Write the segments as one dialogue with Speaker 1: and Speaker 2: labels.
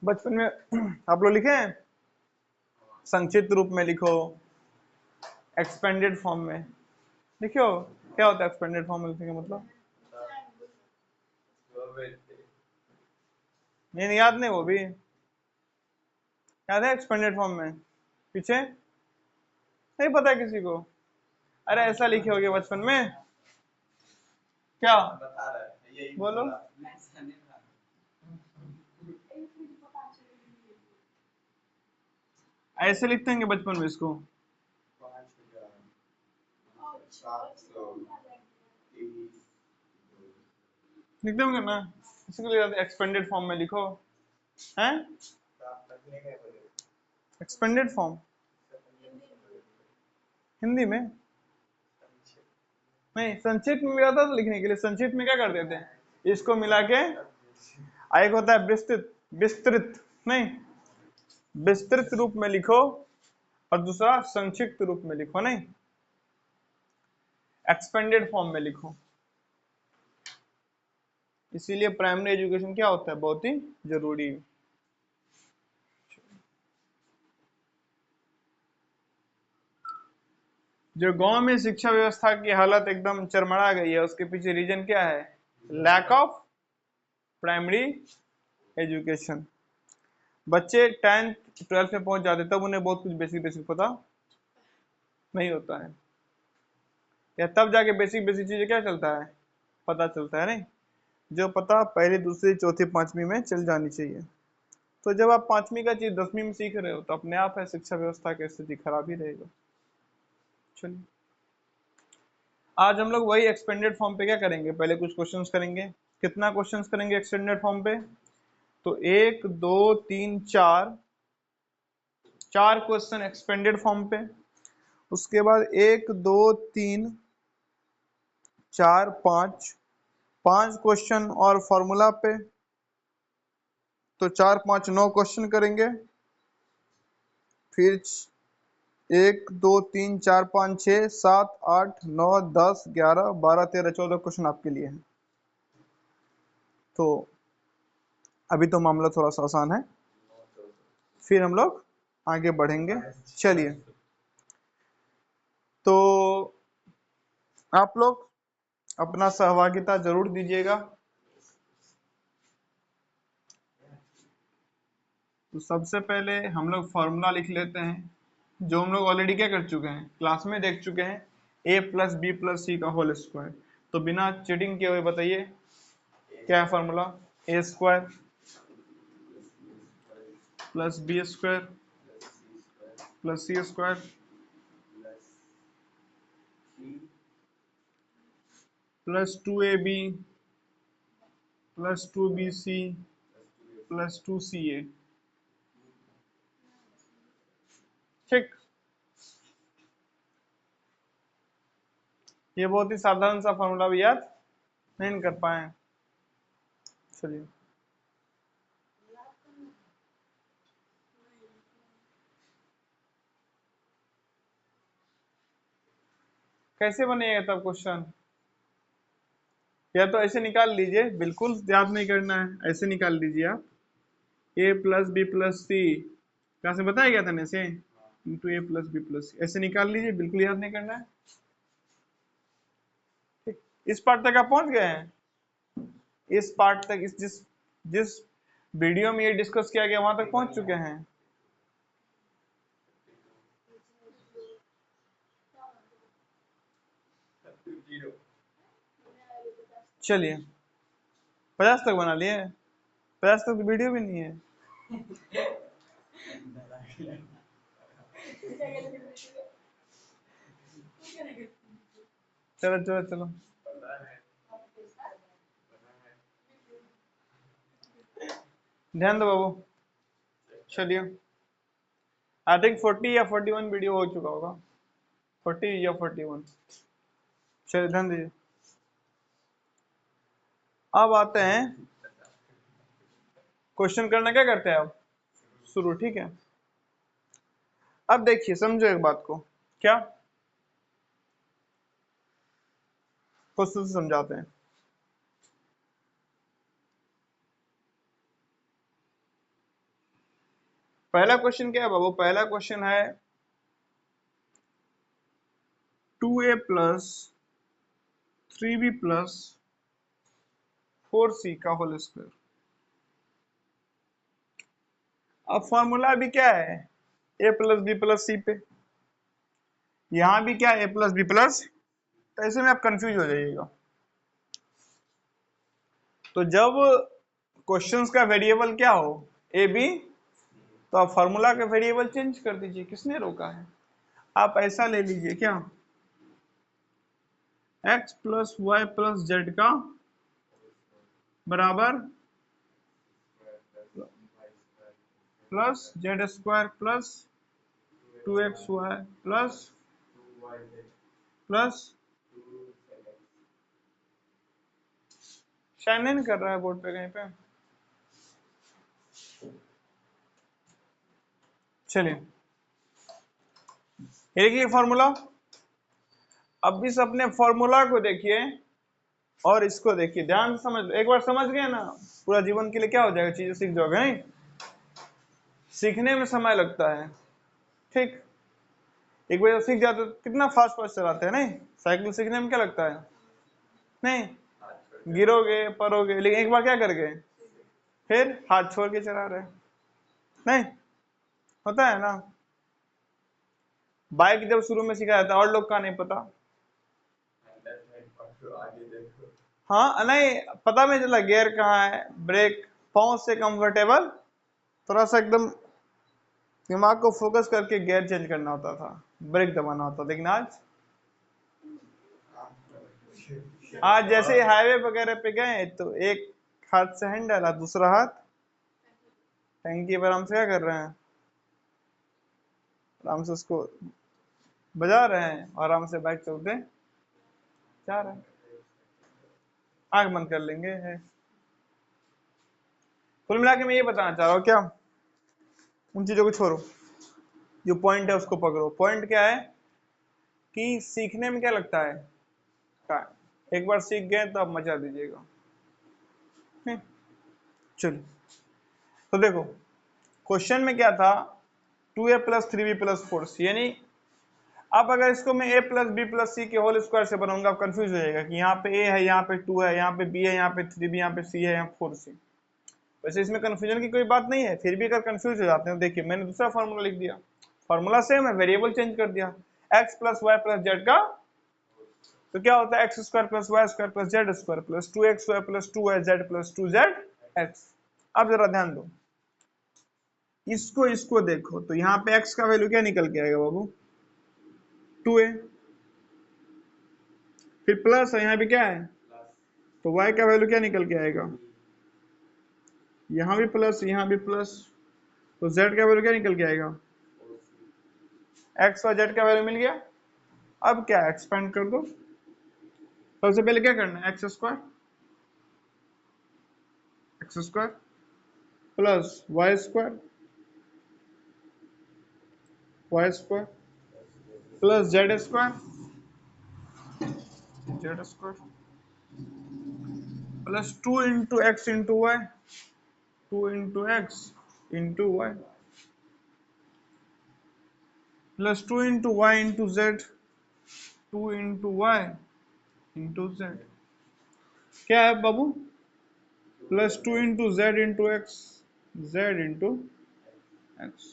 Speaker 1: बचपन में आप लोग लिखे हैं, संक्षिप्त रूप में लिखो, एक्सपेंडेड फॉर्म में लिखो। क्या होता है एक्सपेंडेड फॉर्म में लिखने का मतलब? नहीं याद नहीं, वो भी याद है एक्सपेंडेड फॉर्म में पीछे? नहीं पता है किसी को? अरे ऐसा लिखे होगे बचपन में क्या? बोलो। ऐसे लिखते हैं बचपन में इसको? लिखते होंगे ना, इसको एक्सपेंडेड फॉर्म में लिखो हैं। एक्सपेंडेड फॉर्म हिंदी में नहीं, संक्षिप्त में मिला था तो लिखने के लिए संक्षिप्त में क्या कर देते हैं, इसको मिला के एक होता है विस्तृत, विस्तृत नहीं, विस्तृत रूप में लिखो और दूसरा संक्षिप्त रूप में लिखो, नहीं एक्सपेंडेड फॉर्म में लिखो। इसीलिए प्राइमरी एजुकेशन क्या होता है, बहुत ही जरूरी। जो गांव में शिक्षा व्यवस्था की हालत एकदम चरमरा गई है, उसके पीछे रीजन क्या है? Lack of primary education. बच्चे 10th 12th में पहुंच जाते तब उन्हें बहुत कुछ बेसिक बेसिक पता नहीं होता है, या तब जाके बेसिक बेसिक चीजें क्या चलता है, पता चलता है, नहीं जो पता पहली दूसरी चौथी पांचवी में चल जानी चाहिए। तो जब आप पांचवी का चीज 10वीं में सीख रहे हो तो अपने आप है शिक्षा व्यवस्था की स्थिति खराब ही रहेगा। चलिए आज हम लोग वही एक्सपेंडेड फॉर्म पे क्या करेंगे, पहले कुछ क्वेश्चंस करेंगे। कितना क्वेश्चंस करेंगे एक्सटेंडेड फॉर्म पे? तो 1 2 3 4 चार क्वेश्चन एक्सपेंडेड फॉर्म पे। उसके बाद 1 2 3 4 5 5 क्वेश्चन और फॉर्मूला पे, तो 4 5 9 क्वेश्चन करेंगे। फिर 1 2 3 4 5 6 7 8 9 10 11 12 13 14 क्वेश्चन आपके लिए हैं। तो अभी तो मामला थोड़ा सा आसान है, फिर हम लोग आगे बढ़ेंगे। चलिए तो आप लोग अपना सहभागिता जरूर दीजिएगा। तो सबसे पहले हम लोग फॉर्मूला लिख लेते हैं, जो हम लोग ऑलरेडी क्या कर चुके हैं, क्लास में देख चुके हैं, a प्लस बी प्लस सी का होल स्क्वायर। तो बिना चीटिंग किए हुए बताइए क्या है formula? A square plus B square plus C square plus 2ab plus 2bc plus 2ca। ठीक, ये बहुत ही साधारण सा फॉर्मूला भी याद नहीं कर पाए। चलिए कैसे बनेगा तब क्वेश्चन? या तो ऐसे निकाल लीजिए, बिल्कुल याद नहीं करना है, ऐसे निकाल लीजिए आप, ए प्लस बी प्लस सी, क्लास में बताया गया था ना, ऐसे into A plus B plus सी, ऐसे निकाल लीजिए, बिल्कुल याद नहीं करना है। ठीक, इस पार्ट तक आप पहुंच गए हैं? इस पार्ट तक, इस जिस जिस वीडियो में ये डिस्कस किया गया वहां तक पहुंच चुके हैं? चलिए 50 तक बना लिए, 50 तक तो वीडियो भी नहीं है। चलो चलो चलो, ध्यान दो बाबू। चलिए आई थिंक 40 या 41 वीडियो हो चुका होगा, 40 या 41। चलिए ध्यान दीजिए। अब आते हैं क्वेश्चन करना, क्या करते हैं अब शुरू, ठीक है। अब देखिए समझो एक बात को, क्या क्वेश्चन से समझाते हैं। पहला क्वेश्चन क्या है बाबू? पहला क्वेश्चन है 2a plus 3b plus 4c का होल स्क्वायर। अब फॉर्मूला भी क्या है? a plus B plus C पे। यहां भी क्या है? a plus B plus. तो ऐसे में आप कंफ्यूज हो जाइएगा। तो जब क्वेश्चंस का वेरिएबल क्या हो, ए बी, तो आप फॉर्मूला का वेरिएबल चेंज कर दीजिए। किसने रोका है? आप ऐसा ले लीजिए क्या, x plus Y plus Z का बराबर plus Z square plus 2xy plus plus, shine नहीं कर रहा है बोर्ड पे कहीं पे? चलिए ये देखिए फॉर्मूला। अब इस अपने फॉर्मूला को देखिए और इसको देखिए, ध्यान से समझ लो। एक बार समझ गए ना, पूरा जीवन के लिए क्या हो जाएगा, चीजें सीख जाओगे। नहीं, सीखने में समय लगता है, ठीक। एक बार सीख जाते तो कितना फास्ट फास्ट चलाते हैं। नहीं, साइकिल सीखने में क्या लगता है? नहीं, गिरोगे परोगे, लेकिन एक बार क्या कर गए, फिर हाथ छोड़ के चला रहे। नहीं होता है ना। बाइक जब शुरू में सिखाया जाता है, और लोग का नहीं पता। हाँ नहीं, पता नहीं चला गियर कहाँ है, ब्रेक, पाँव से कंफर्टेबल, थोड़ा सा एकदम दिमाग को फोकस करके गियर चेंज करना होता था, ब्रेक दबाना होता। लेकिन आज जैसे हाईवे वगैरह पे गए तो एक हाथ से हैंडल और दूसरा हाथ टंकी पर, हम से क्या कर रहे हैं, आराम से उसको बजा रहे हैं और आराम से बाइक चलते जा रहे हैं। आंख बंद कर लेंगे है। कुल मिला के मैं ये बताना चाह रहा हूँ क्या, उन चीजों को छोड़ो, जो पॉइंट है उसको पकड़ो। पॉइंट क्या है कि सीखने में क्या लगता है, टाइम। एक बार सीख गए तो आप मचा दीजिएगा। चलिए तो देखो, क्वेश्चन में क्या था, 2a plus 3b plus 4c, यानी अब अगर इसको मैं a प्लस बी प्लस सी के होल स्क्वायर से बनाऊंगा, आप कंफ्यूज हो जाएगा कि यहाँ पे a है, यहाँ पे 2 है, यहाँ पे b है, यहाँ पे 3b, यहाँ पे c है, यहाँ 4c। वैसे इसमें कंफ्यूजन की कोई बात नहीं है, फिर भी अगर कंफ्यूज हो जाते हैं, देखिए मैंने दूसरा फॉर्मूला लिख दिया। फॉर्मूला सेम है, वेरिएबल चेंज कर दिया, x plus Y plus Z का। तो क्या होता है, X square plus Y square plus Z square plus 2xy plus 2yz plus 2zx। अब जरा ध्यान दो, इसको देखो तो यहाँ पे x का वैल्यू क्या निकल के आएगा बाबू, 2a। फिर प्लस है, यहाँ पे क्या है, तो y का वैल्यू क्या निकल के आएगा, यहाँ भी प्लस यहाँ भी प्लस, तो z का वैल्यू क्या निकल के आएगा, x और z का वैल्यू मिल गया। अब क्या, एक्सपेंड कर दो। सबसे पहले क्या करना है, X square plus Y square plus Z square plus 2 into X into Y, 2 into X into Y plus 2 into Y into Z, 2 into Y into Z. क्या है बाबू, plus 2 into Z into X, Z into X.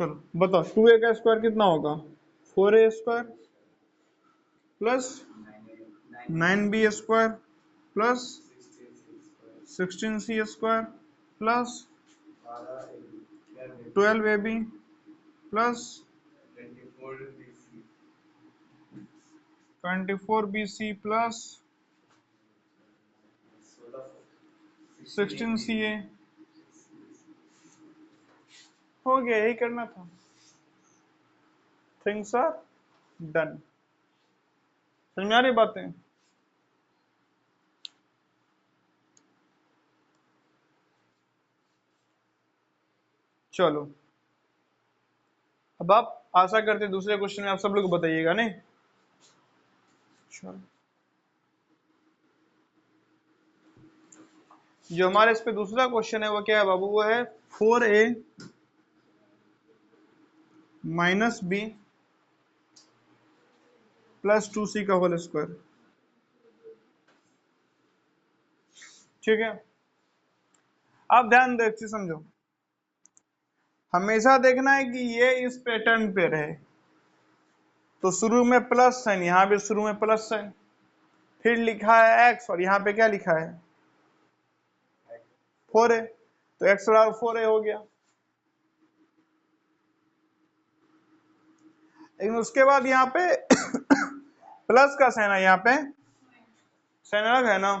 Speaker 1: चलो बताओ, 2a का square कितना होगा, 4a square plus 9b square plus 16c square plus 12ab plus 24bc plus 16ca। हो गया, यही करना था। Things are done. समझ में आ रही बातें? चलो अब आप आशा करते हैं दूसरे क्वेश्चन में आप सब लोग बताइएगा नहीं। चलो जो हमारे इस पे दूसरा क्वेश्चन है वो क्या है बाबू, वो है 4a minus B plus 2c का होल स्क्वायर। ठीक है, अब ध्यान दो, एक चीज समझो, हमेशा देखना है कि ये इस पैटर्न पे रहे। तो शुरू में प्लस साइन, यहां भी शुरू में प्लस साइन, फिर लिखा है x और यहाँ पे क्या लिखा है 4a, तो x बराबर 4a हो गया। लेकिन उसके बाद यहाँ पे प्लस का साइन है, यहाँ पे साइन अलग है ना,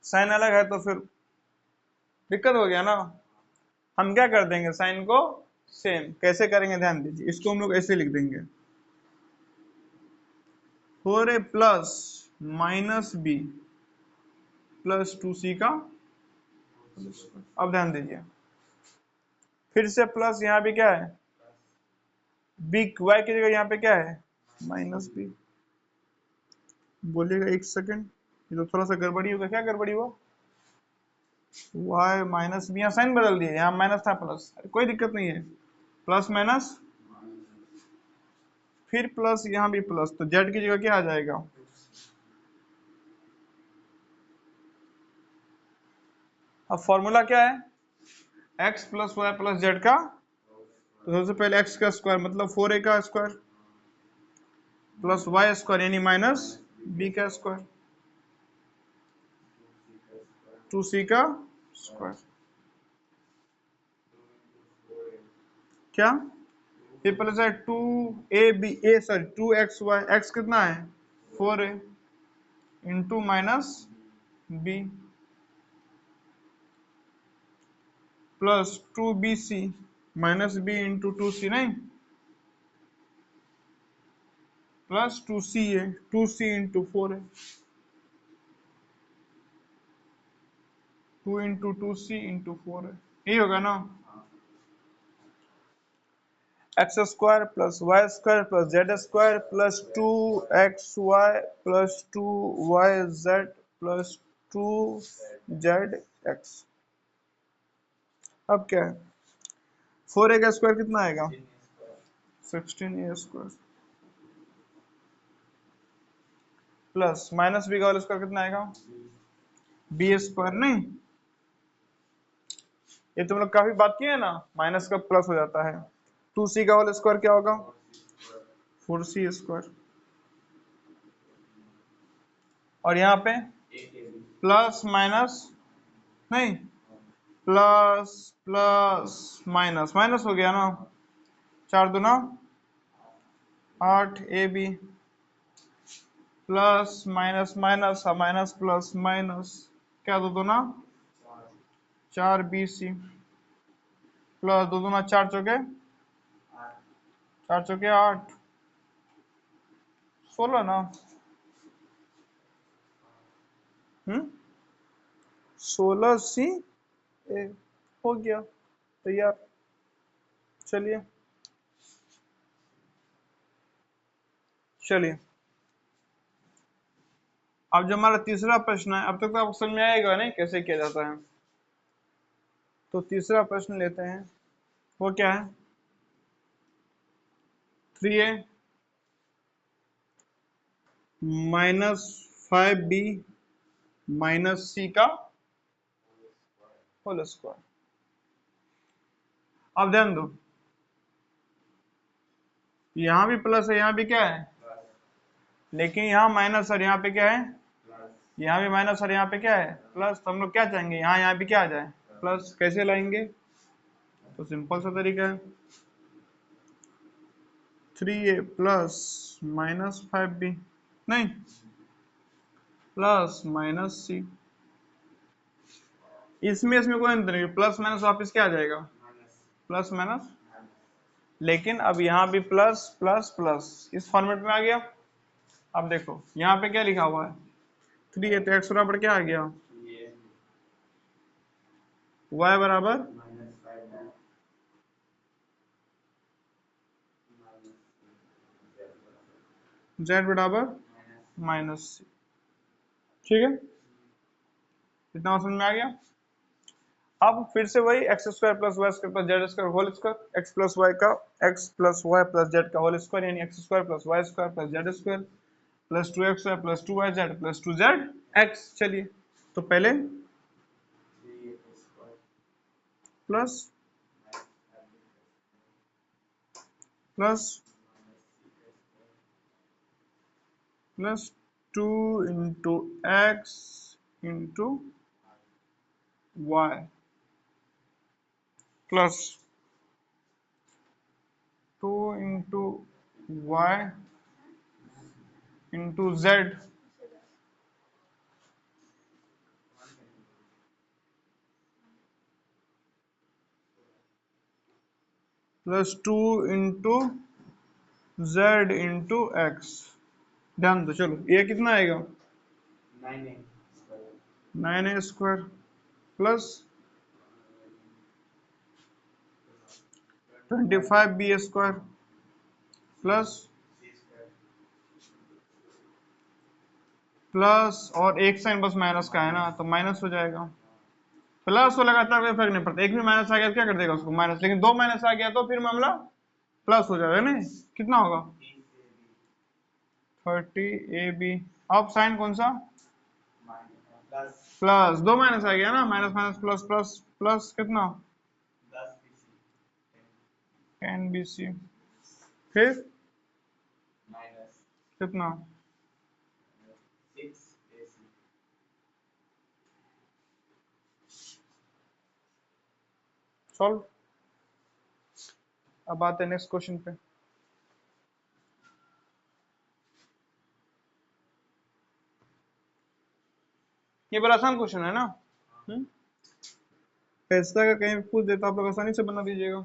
Speaker 1: साइन अलग है तो फिर दिक्कत हो गया ना। हम क्या कर देंगे, साइन को सेम कैसे करेंगे, ध्यान दीजिए, इसको हम लोग ऐसे लिख देंगे 4a plus minus B plus 2c का। अब ध्यान दीजिए, फिर से प्लस, यहाँ भी क्या है बी, वाई की जगह यहाँ पे क्या है माइनस बी। बोलिएगा एक सेकंड, ये तो थोड़ा सा गड़बड़ी होगा, क्या गड़बड़ी हुआ, वाई माइनस बी, यहाँ साइन बदल दिए, यहाँ माइनस था प्लस, कोई दिक्कत नहीं है, प्लस माइनस फिर प्लस, यहाँ भी प्लस, तो जेड की जगह क्या आ जाएगा, अब फॉर्मूला क्या है x plus Y plus Z का, तो सबसे पहले x का स्क्वायर मतलब 4a का स्क्वायर प्लस वाई स्क्वायर यानी माइनस b का स्क्वायर 2c का स्क्वायर। क्या ये प्लस है 2ab a sorry 2xy, x कितना है 4a into minus b plus 2bc minus b into 2c, नहीं plus 2ca 2c into 4a 2 into 2c into 4a, यही होगा ना, X square plus Y square plus Z square plus 2xy plus 2yz plus 2zx। अब क्या है 4a का square कितना आएगा 16a square plus minus B का होल स्क्वायर कितना आएगा बी स्क्वायर। नहीं, ये तुम लोग काफी बात किए है ना, माइनस का प्लस हो जाता है। 2c का होल स्क्वायर क्या होगा 4c स्क्वायर, और यहाँ पे प्लस माइनस, नहीं प्लस प्लस माइनस माइनस हो गया ना, 4 दूना 8 A B plus minus minus minus plus minus, क्या 2 दूना 4 बी सी प्लस 2 दूना 4 चौके 8 16 ना, 16 सी ए हो गया तैयार। चलिए चलिए, अब जो हमारा तीसरा प्रश्न है, अब तक तो आपको समझ में आएगा नहीं कैसे किया जाता है, तो तीसरा प्रश्न लेते हैं, वो क्या है 3a माइनस 5b माइनस सी का होल स्क्वायर। अब ध्यान दो, यहां भी प्लस है, यहां भी क्या है, लेकिन यहाँ माइनस और यहाँ पे क्या है, यहाँ भी माइनस और यहाँ पे क्या है प्लस, तो हम लोग क्या चाहेंगे यहाँ भी क्या आ जाए प्लस। कैसे लाएंगे, तो सिंपल सा तरीका है 3a प्लस माइनस 5b, नहीं प्लस माइनस सी, इसमें इसमें कोई अंतर नहीं, प्लस माइनस वापस क्या आ जाएगा प्लस माइनस, लेकिन अब यहाँ भी प्लस प्लस प्लस इस फॉर्मेट में आ गया। अब देखो यहाँ पे क्या लिखा हुआ है 3a, तो x बराबर क्या आ गया y बराबर z बराबर माइनस सी। ठीक है, इतना समझ में आ गया। अब फिर से वही X square plus Y square plus Z square whole square X plus Y का X plus Y plus Z का होल स्क्वायर यानी X square plus Y square plus Z square plus 2x plus 2yz plus 2z X. चलिए तो पहले plus plus plus 2 into X into Y plus 2 into Y into Z plus 2 into Z into X. ध्यान दो, चलो ये कितना आएगा 9a² plus 25b² plus plus और एक साइन बस माइनस का है ना तो माइनस हो जाएगा। प्लस हो लगातार कोई फर्क नहीं पड़ता, एक भी माइनस आ गया तो क्या कर देगा उसको माइनस, लेकिन दो माइनस आ गया तो फिर मामला प्लस हो जाएगा नहीं। कितना होगा 30ab। अब साइन कौन सा प्लस, दो माइनस आ गया ना, minus minus plus plus plus कितना 10bc फिर कितना 6ac। सॉल्व। अब आते हैं नेक्स्ट क्वेश्चन पे। ये बड़ा आसान क्वेश्चन है ना। पैसा का कहीं पूछ देता आप लोग आसानी से बना दीजिएगा,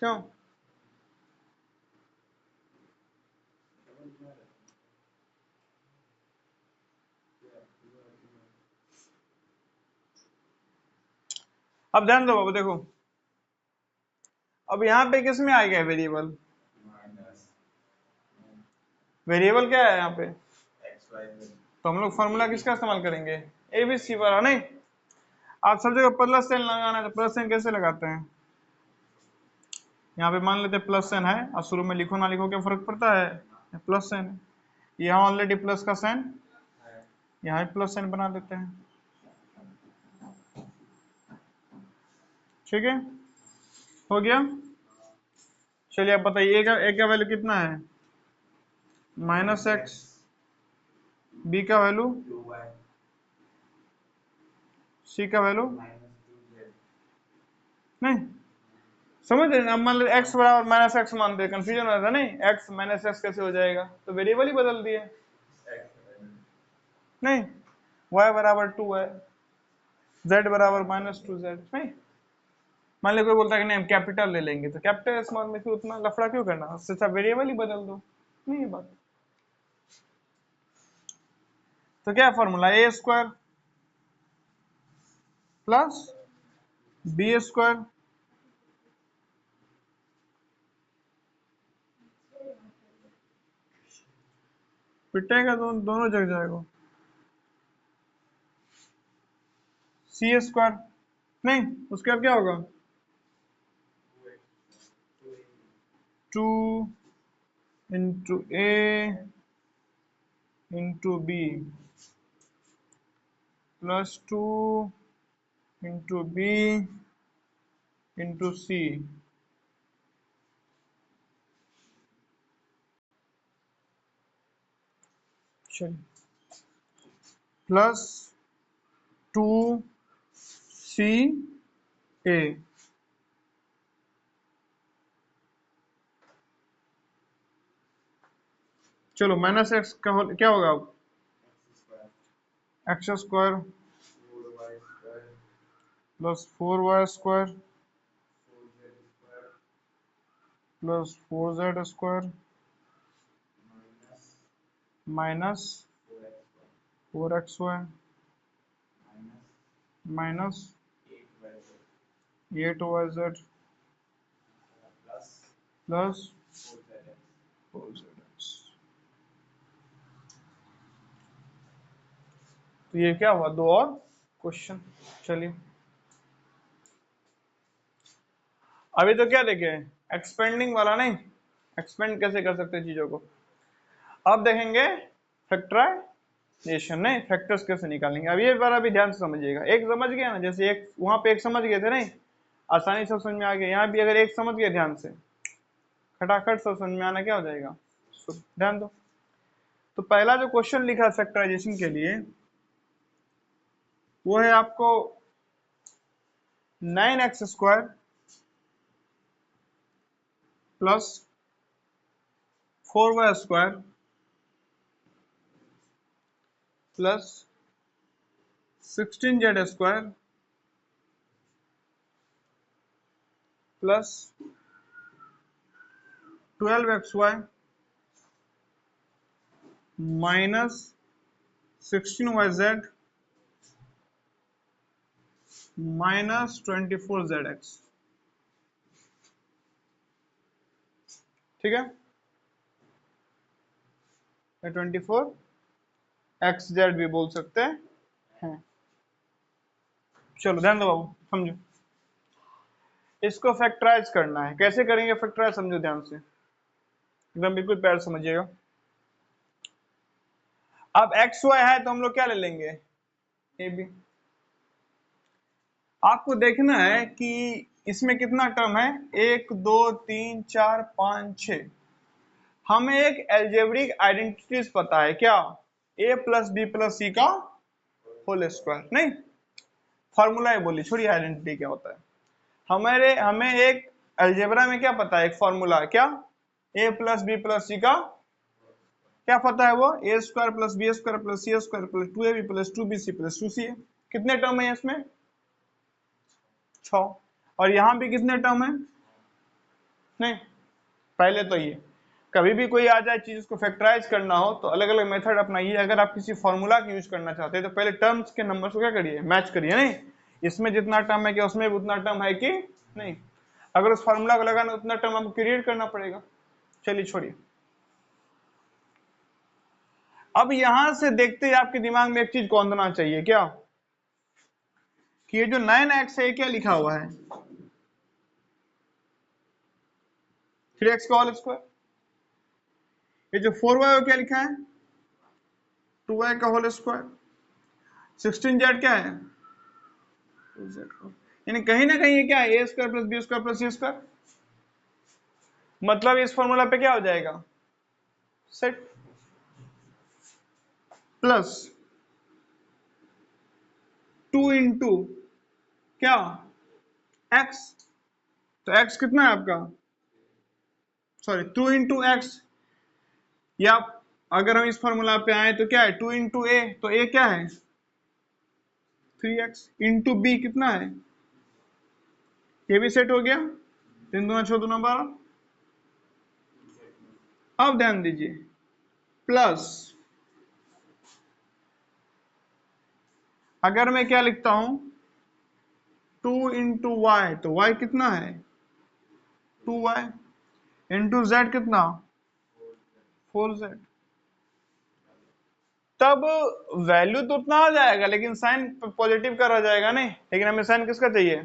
Speaker 1: क्यों? अब ध्यान दो बाबू, देखो अब यहाँ पे किस में आ गया वेरिएबल, वेरिएबल क्या है यहाँ पे, तो हम लोग फॉर्मूला किसका इस्तेमाल करेंगे एबीसी वाला नहीं। आप सब जगह प्लस साइन लगाना है तो प्लस साइन कैसे लगाते हैं, यहाँ पे मान लेते हैं प्लस साइन है और शुरू में लिखो ना लिखो क्या फर्क पड़ता है, प्लस साइन है, यहाँ ऑलरेडी प्लस का साइन, यहाँ भी प्लस साइन बना लेते हैं। ठीक है, हो गया। चलिए आप बताइए ए का वैल्यू कितना है -x, बी का वैल्यू, सी का वैल्यू नहीं समझ रहे हैं। अब मान लो x बराबर -x मानते हैं, कंफ्यूजन हो रहा था नहीं, x -x कैसे हो जाएगा, तो वेरिएबल ही बदल दिए नहीं, y बराबर 2y, z बराबर -2z नहीं। मान लो कोई बोलता है कि नहीं हम कैपिटल ले लेंगे, तो कैपिटल स्मॉल में फिर उतना लफड़ा क्यों करना, उससे अच्छा वेरिएबल ही बदल दो, नहीं ये बात। तो क्या फॉर्मूला a² प्लस b², पिटेगा दोनों जग जाएगा, c² नहीं, उसके बाद क्या होगा 2 into a into b plus 2 into b into c plus 2ca। चलो -x का क्या होगा अब x² plus 4y² plus 4z² minus 4xy minus 8yz plus 4zx। तो ये क्या हुआ 2 और क्वेश्चन। चलिए अभी तो क्या देखे, एक्सपेंडिंग वाला नहीं, एक्सपेंड कैसे कर सकते हैं चीजों को। अब देखेंगे फैक्टराइजेशन, नहीं फैक्टर्स कैसे निकालेंगे। अब ये बार अभी ध्यान से समझिएगा। एक समझ गया ना, जैसे एक वहां पे एक समझ गए थे नहीं, आसानी से समझ में आ गया। यहाँ भी अगर एक समझ गए ध्यान से, खटाखट सब समझ में आना क्या हो जाएगा। ध्यान दो। तो पहला जो क्वेश्चन लिखा है फैक्टराइजेशन के लिए, वो है आपको 9x² plus 4y² plus 16z² plus 12xy minus 16yz minus 24zx। ठीक है, 24xz भी बोल सकते हैं। चलो ध्यान दो बाबू, समझो। इसको फैक्टराइज करना है, कैसे करेंगे फैक्टराइज, समझो ध्यान से, एकदम बिल्कुल प्यार समझिएगा। अब एक्स वाई है तो हम लोग क्या ले लेंगे, ए बी। आपको देखना है कि इसमें कितना टर्म है, 1 2 3 4 5 6। हमें एक एल्जेब्रिक आइडेंटिटीज पता है, क्या, a प्लस बी प्लस सी का होल स्क्वायर। नहीं फॉर्मूला है, बोली छोड़िए आइडेंटिटी क्या होता है। हमें एक अलजेब्रा में क्या पता है, एक फॉर्मूला, क्या, a प्लस बी प्लस सी का क्या पता है, वो A square plus B square plus C square plus 2ab plus 2bc plus 2ca। कितने टर्म है इसमें, 6। और यहां भी कितने टर्म है, नहीं पहले तो ये, कभी भी कोई आ जाए चीज को फैक्टराइज करना हो तो अलग अलग मेथड अपनाइए। अगर आप किसी फॉर्मूला की यूज करना चाहते हैं तो पहले टर्म्स के नंबर को क्या करिए, मैच करिए। नहीं इसमें जितना टर्म है क्या उसमें भी उतना टर्म है कि नहीं, अगर उस फॉर्मूला को लगाना उतना टर्म आपको क्रिएट करना पड़ेगा। चलिए छोड़िए। अब यहां से देखते ही आपके दिमाग में एक चीज कौंधना चाहिए, क्या, कि ये जो 9x है क्या लिखा हुआ है, 3x का होल स्क्वायर। ये जो 4y क्या लिखा है, 2y का होल स्क्वायर। 16z क्या है, 2z। यानी कहीं ना कहीं ये क्या है, a square plus B square plus C square. मतलब इस फॉर्मूला पे क्या हो जाएगा, सेट प्लस 2 इंटू क्या, x। तो x कितना है आपका, सॉरी 2 इंटू एक्स, या अगर हम इस फॉर्मूला पे आए तो क्या है 2 इंटू ए, तो a क्या है 3x इंटू बी कितना है, ये भी सेट हो गया, 3 दूना 6 दूना 12। अब ध्यान दीजिए, प्लस अगर मैं क्या लिखता हूं 2 इंटू वाई, तो y कितना है 2y इंटू जेड कितना 4z। तब वैल्यू तो उतना आ जाएगा लेकिन साइन पॉजिटिव का रह जाएगा, नहीं लेकिन हमें साइन किसका चाहिए।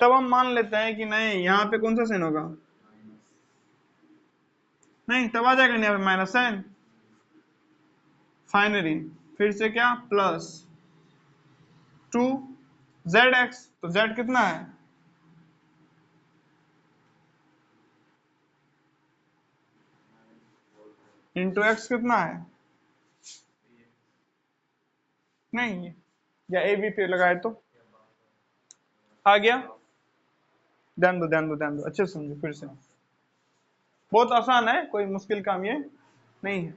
Speaker 1: तब हम मान लेते हैं कि नहीं यहाँ पे कौन सा साइन होगा, नहीं तब आ जाएगा नहीं यहाँ पे माइनस साइन। फाइनली फिर से क्या, प्लस 2zx, तो z कितना है, इंटू एक्स कितना है, नहीं या ए बी पे लगाए तो आ गया। ध्यान दो ध्यान दो ध्यान दो, अच्छे से समझो फिर से, बहुत आसान है, कोई मुश्किल काम ये नहीं है।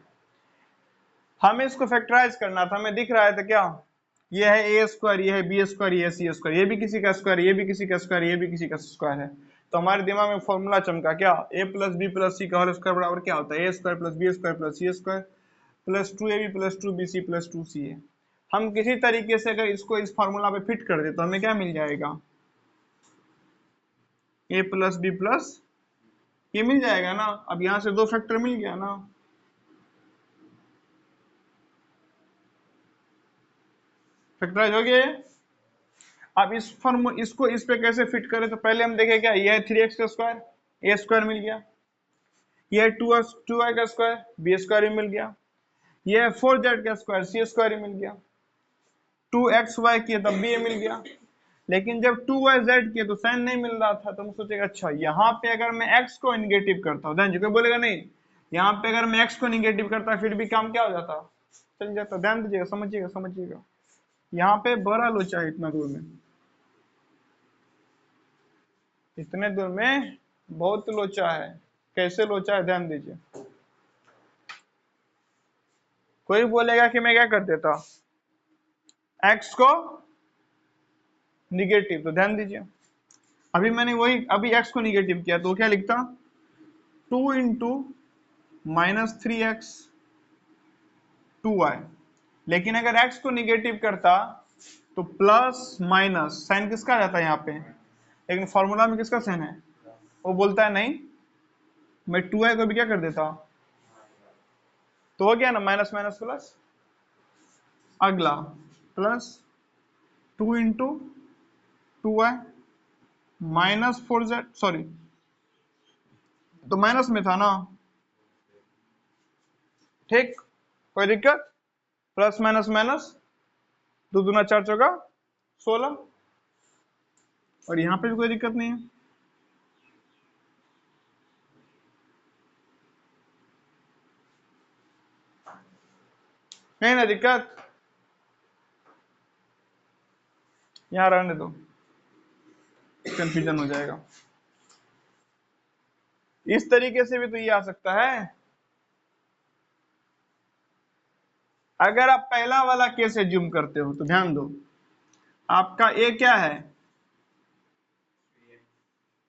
Speaker 1: हमें इसको फैक्टराइज करना था, हमें दिख रहा है तो क्या, ये है ए स्क्वायर, ये है बी स्क्वायर, ये है सी स्क्वायर, ये भी किसी का स्क्वायर, ये भी किसी का स्क्वायर, ये भी किसी का स्क्वायर है। तो हमारे दिमाग में फॉर्मूला चमका, क्या, ए प्लस बी प्लस सी का होल स्क्वायर बराबर क्या होता है, A square plus B square plus C square plus 2ab plus 2bc plus 2ca। हम किसी तरीके से अगर इसको इस फॉर्मूला पे फिट कर दे तो हमें क्या मिल जाएगा, ए प्लस बी प्लस, ये मिल जाएगा ना। अब यहां से दो फैक्टर मिल गया ना, फैक्टराइज हो गया ये। अब इस फॉर्म इसको इस पे कैसे फिट करें, तो पहले हम देखें क्या ये है 3x का स्क्वायर, ए स्क्वायर मिल गया, ये है 2y का स्क्वायर, बी स्क्वायर भी मिल गया, ये है 4z का स्क्वायर, सी स्क्वायर ही मिल गया, 2xy किए तब भी ये मिल गया। लेकिन जब 2yz किए तो साइन नहीं मिल रहा था, तो हम सोचेगा अच्छा यहाँ पे अगर मैं x को निगेटिव करता हूँ, ध्यान जो कोई बोलेगा नहीं, यहाँ पे अगर मैं x को निगेटिव करता फिर भी काम क्या हो जाता, चल जाता। ध्यान दीजिएगा, समझिएगा समझिएगा, यहाँ पे बड़ा लोचा है इतना दूर में, इतने दूर में बहुत लोचा है। कैसे लोचा है ध्यान दीजिए। कोई बोलेगा कि मैं क्या कर देता x को निगेटिव, तो ध्यान दीजिए अभी मैंने वही अभी x को निगेटिव किया तो क्या लिखता 2 इंटू माइनस 3x 2y। लेकिन अगर x को निगेटिव करता तो प्लस माइनस साइन किसका आ जाता है यहाँ पे, लेकिन फॉर्मूला में किसका साइन है, वो बोलता है नहीं मैं 2y को भी क्या कर देता, तो हो गया ना माइनस माइनस प्लस, अगला plus 2 into 2y minus 4z, sorry तो माइनस में था ना, ठीक कोई दिक्कत, प्लस माइनस माइनस, दो दूना 4 चौका 16, और यहाँ पे भी कोई दिक्कत नहीं है। नहीं ना दिक्कत, यहाँ रहने दो, कंफ्यूजन हो जाएगा। इस तरीके से भी तो ये आ सकता है। अगर आप पहला वाला केस एज्यूम करते हो तो ध्यान दो, आपका ए क्या है,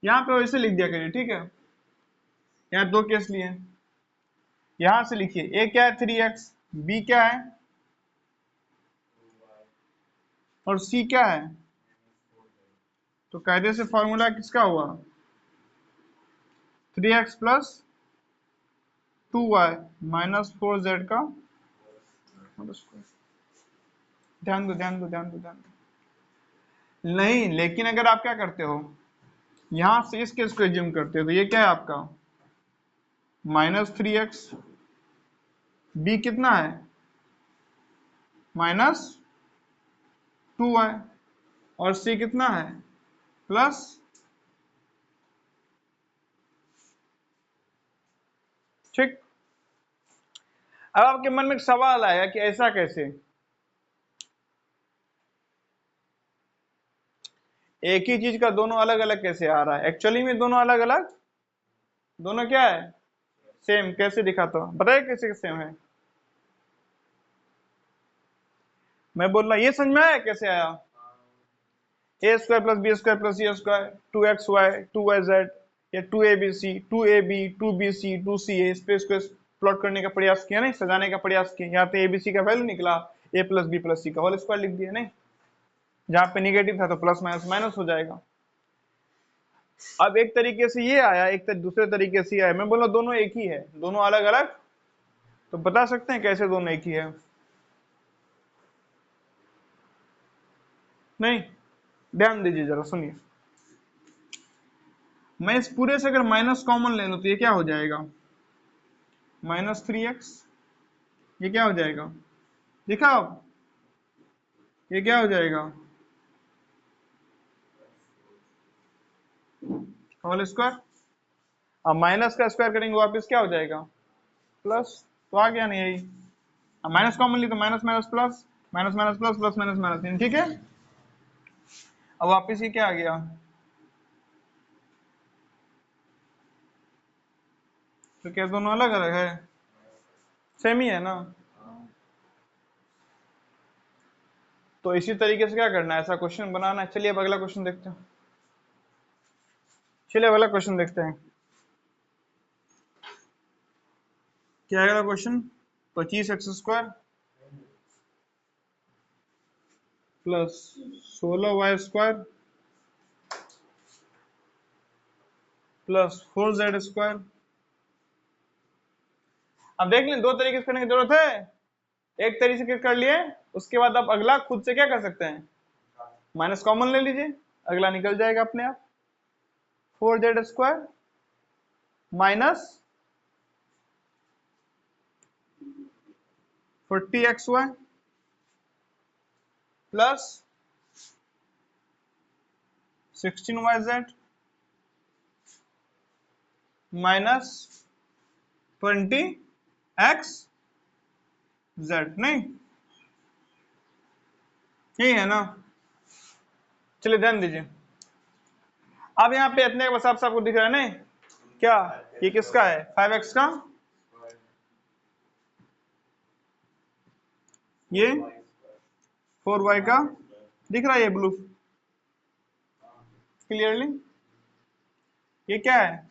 Speaker 1: यहाँ पे वैसे लिख दिया करिए, ठीक है। यहाँ दो केस लिए, यहां से लिखिए ए क्या है 3x, बी क्या है और सी क्या है, तो कायदे से फॉर्मूला किसका हुआ 3x plus 2y minus 4z का। ध्यान दो ध्यान दो ध्यान दो ध्यान दो, नहीं लेकिन अगर आप क्या करते हो यहां से इस केस को एज्यूम करते हो तो ये क्या है आपका माइनस 3x, बी कितना है माइनस 2y और सी कितना है प्लस, ठीक। अब आपके मन में एक सवाल आया कि ऐसा कैसे, एक ही चीज का दोनों अलग अलग कैसे आ रहा है, एक्चुअली में दोनों अलग अलग, दोनों क्या है सेम, कैसे दिखाता हूं बताइए कैसे सेम है, मैं बोल रहा ये समझ में आया कैसे आया, A square plus B square plus C square 2xy 2yz या 2abc 2ab 2bc 2ca इस पे इसको प्लॉट करने का प्रयास किया नहीं, सजाने का प्रयास किया, यहाँ पे एबीसी का वैल्यू निकला a प्लस बी प्लस सी का होल स्क्वायर लिख दिया, नहीं जहां पे निगेटिव था तो प्लस माइनस माइनस हो जाएगा। अब एक तरीके से ये आया, एक दूसरे तरीके से आया, मैं बोला दोनों एक ही है, दोनों अलग अलग, तो बता सकते हैं कैसे दोनों एक ही है, नहीं ध्यान दीजिए जरा सुनिए, मैं इस पूरे से अगर माइनस कॉमन ले लूं तो ये क्या हो जाएगा माइनस 3x, ये क्या हो जाएगा देखा आप, ये क्या हो जाएगा होल स्क्वायर, अब माइनस का स्क्वायर करेंगे वापस क्या हो जाएगा प्लस, तो आ गया नहीं यही, अब माइनस कॉमन ली तो minus minus plus, minus minus plus plus minus minus, ठीक है। अब वापस ये क्या आ गया, तो क्या दोनों अलग अलग है, सेम ही है ना। तो इसी तरीके से क्या करना है, ऐसा क्वेश्चन बनाना है। चलिए अब अगला क्वेश्चन देखते हैं, चलिए अगला क्वेश्चन देखते हैं क्या है अगला question, 25x² plus 16y² plus 4z²। अब देख लें दो तरीके से करने की जरूरत है, एक तरीके से कर लिए उसके बाद आप अगला खुद से क्या कर सकते हैं, माइनस कॉमन ले लीजिए, अगला निकल जाएगा अपने आप। 4z² minus 40xy plus 16yz minus 20xz, नहीं यही है ना। चलिए ध्यान दीजिए, अब यहाँ पे इतने बस आप सबको दिख रहा है नहीं क्या, ये किसका है 5x का, ये 4y का, दिख रहा है ये ब्लू क्लियरली, ये क्या है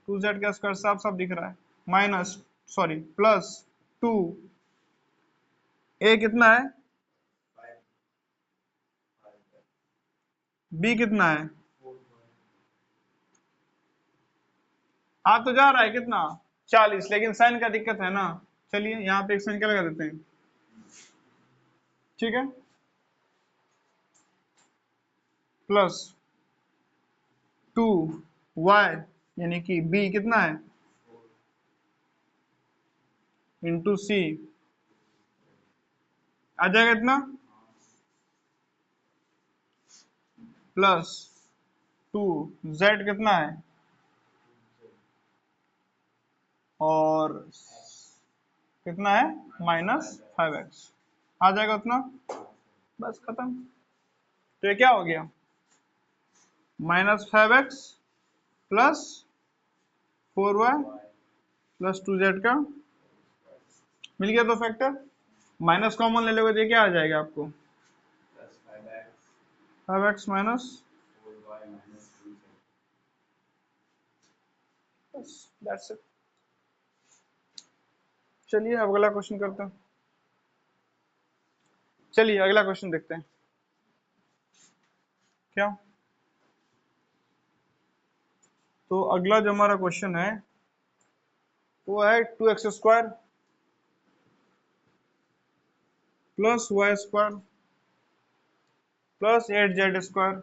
Speaker 1: 2z का स्क्वायर, साफ साफ दिख रहा है, माइनस सॉरी प्लस 2, a कितना है, b कितना है, आ तो जा रहा है कितना 40, लेकिन साइन का दिक्कत है ना। चलिए यहाँ पे एक साइन क्या लगा देते हैं, ठीक है, प्लस 2y यानी कि b कितना है इंटू सी, आ जाएगा इतना, प्लस 2z कितना है और कितना है माइनस 5x, आ जाएगा उतना, बस खत्म। तो ये क्या हो गया -5x plus 4y plus 2z का, मिल गया दो फैक्टर, माइनस कॉमन ले लोगे तो क्या आ जाएगा आपको 5x माइनस, दैट्स इट। चलिए अब अगला क्वेश्चन करते हैं, चलिए अगला क्वेश्चन देखते हैं क्या। तो अगला जो हमारा क्वेश्चन है वो है 2x² plus y² plus 8z²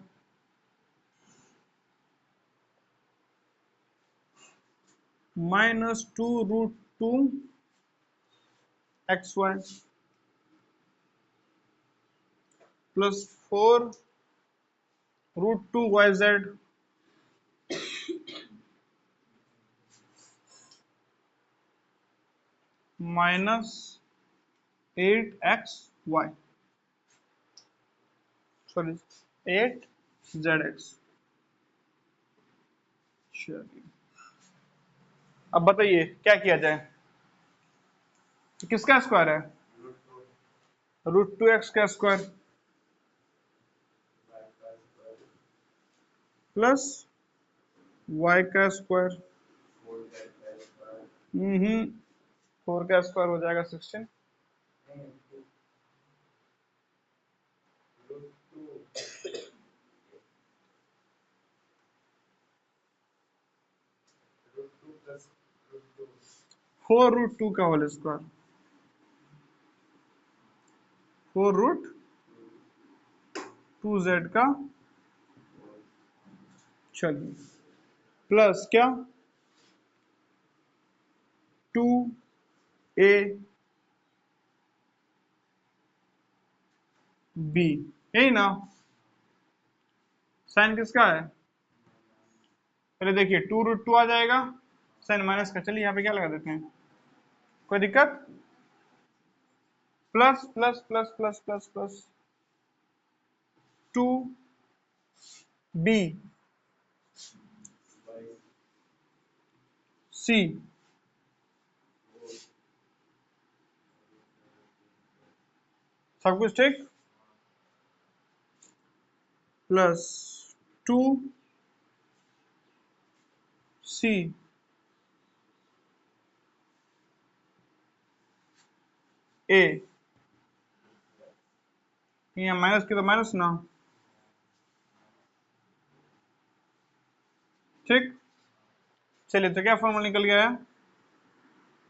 Speaker 1: minus 2√2xy plus 4√2yz minus 8xy sorry 8zx। चलिए अब बताइए क्या किया जाए, किसका स्क्वायर है √2x का स्क्वायर प्लस y का स्क्वायर, 4 का स्क्वायर हो जाएगा 16, √2 का होल स्क्वायर, 4√2z का, चलिए प्लस क्या 2ab, यही ना, साइन किसका है, पहले देखिए 2√2 आ जाएगा, साइन माइनस का, चलिए यहाँ पे क्या लगा देते हैं, कोई दिक्कत, plus plus plus plus plus plus 2b c सब कुछ ठीक, प्लस 2c a, यहाँ माइनस की तो माइनस ना, ठीक। चलिए तो क्या फॉर्मूला निकल गया है,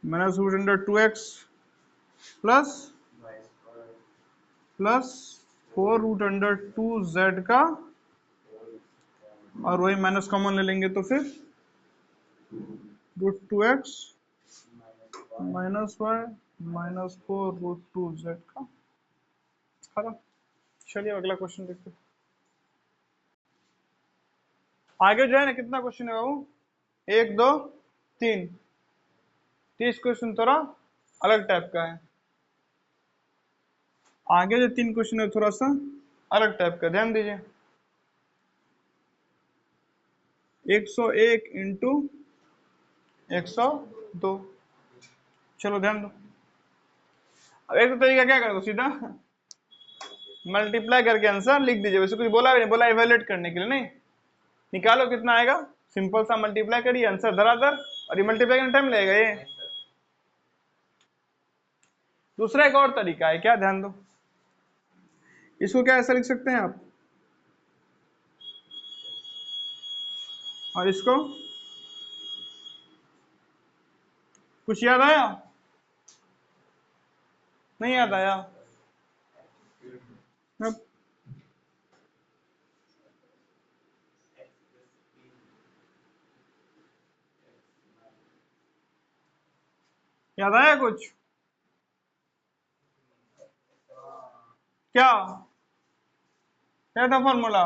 Speaker 1: -√2x प्लस प्लस 4√√2z का, और वही माइनस कॉमन ले लेंगे तो फिर √2x minus Y minus 4√2z का। खत्म। चलिए अगला क्वेश्चन देखते हैं। आगे जो है ना, कितना क्वेश्चन है बाबू? 1 2 3। 30 क्वेश्चन थोड़ा अलग टाइप का है। आगे जो 3 क्वेश्चन है थोड़ा सा अलग टाइप का, ध्यान दीजिए। 101 इंटू 102। चलो ध्यान दो। अब एक तो तरीका क्या कर दो, सीधा मल्टीप्लाई करके आंसर लिख दीजिए। वैसे कुछ बोला भी नहीं, बोला इवेल्युएट करने के लिए नहीं। निकालो कितना आएगा, सिंपल सा मल्टीप्लाई करिए, आंसर धराधर। और ये मल्टीप्लाई करने टाइम लगेगा ये। दूसरा एक और तरीका है, क्या? ध्यान दो। इसको क्या ऐसा लिख सकते हैं आप, और इसको कुछ याद आया? नहीं याद आया? याद आया कुछ? क्या क्या था formula?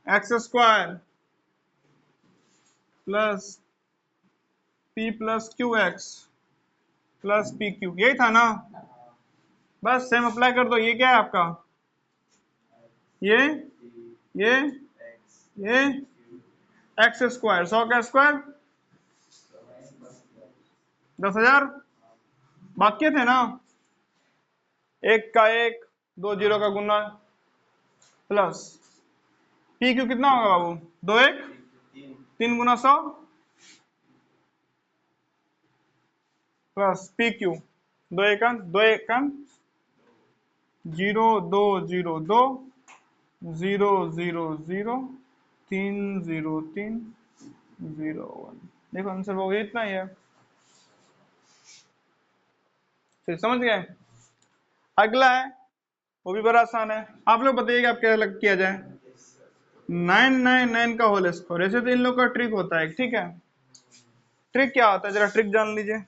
Speaker 1: x² plus p plus qx plus pq, यही था ना? बस सेम अप्लाई कर दो। ये क्या है आपका? ये ये ये x², 100 का स्क्वायर 10,000। बाकी थे ना, 1 का 1, 2 0 का गुना, प्लस पी क्यू कितना होगा बाबू? 2 1 3 गुना 100 प्लस पी क्यू 2 1 0 2 0 2 0 0 0 3 0 3 0 1। देखो आंसर वो इतना ही है। फिर समझ गए? अगला है, वो भी बड़ा आसान है। आप लोग बताइएगा आप क्या अलग किया जाए। 999 का होल स्क्वायर। ऐसे तो इन लोग का ट्रिक होता है, ठीक है? ट्रिक क्या होता है, जरा ट्रिक जान लीजिए।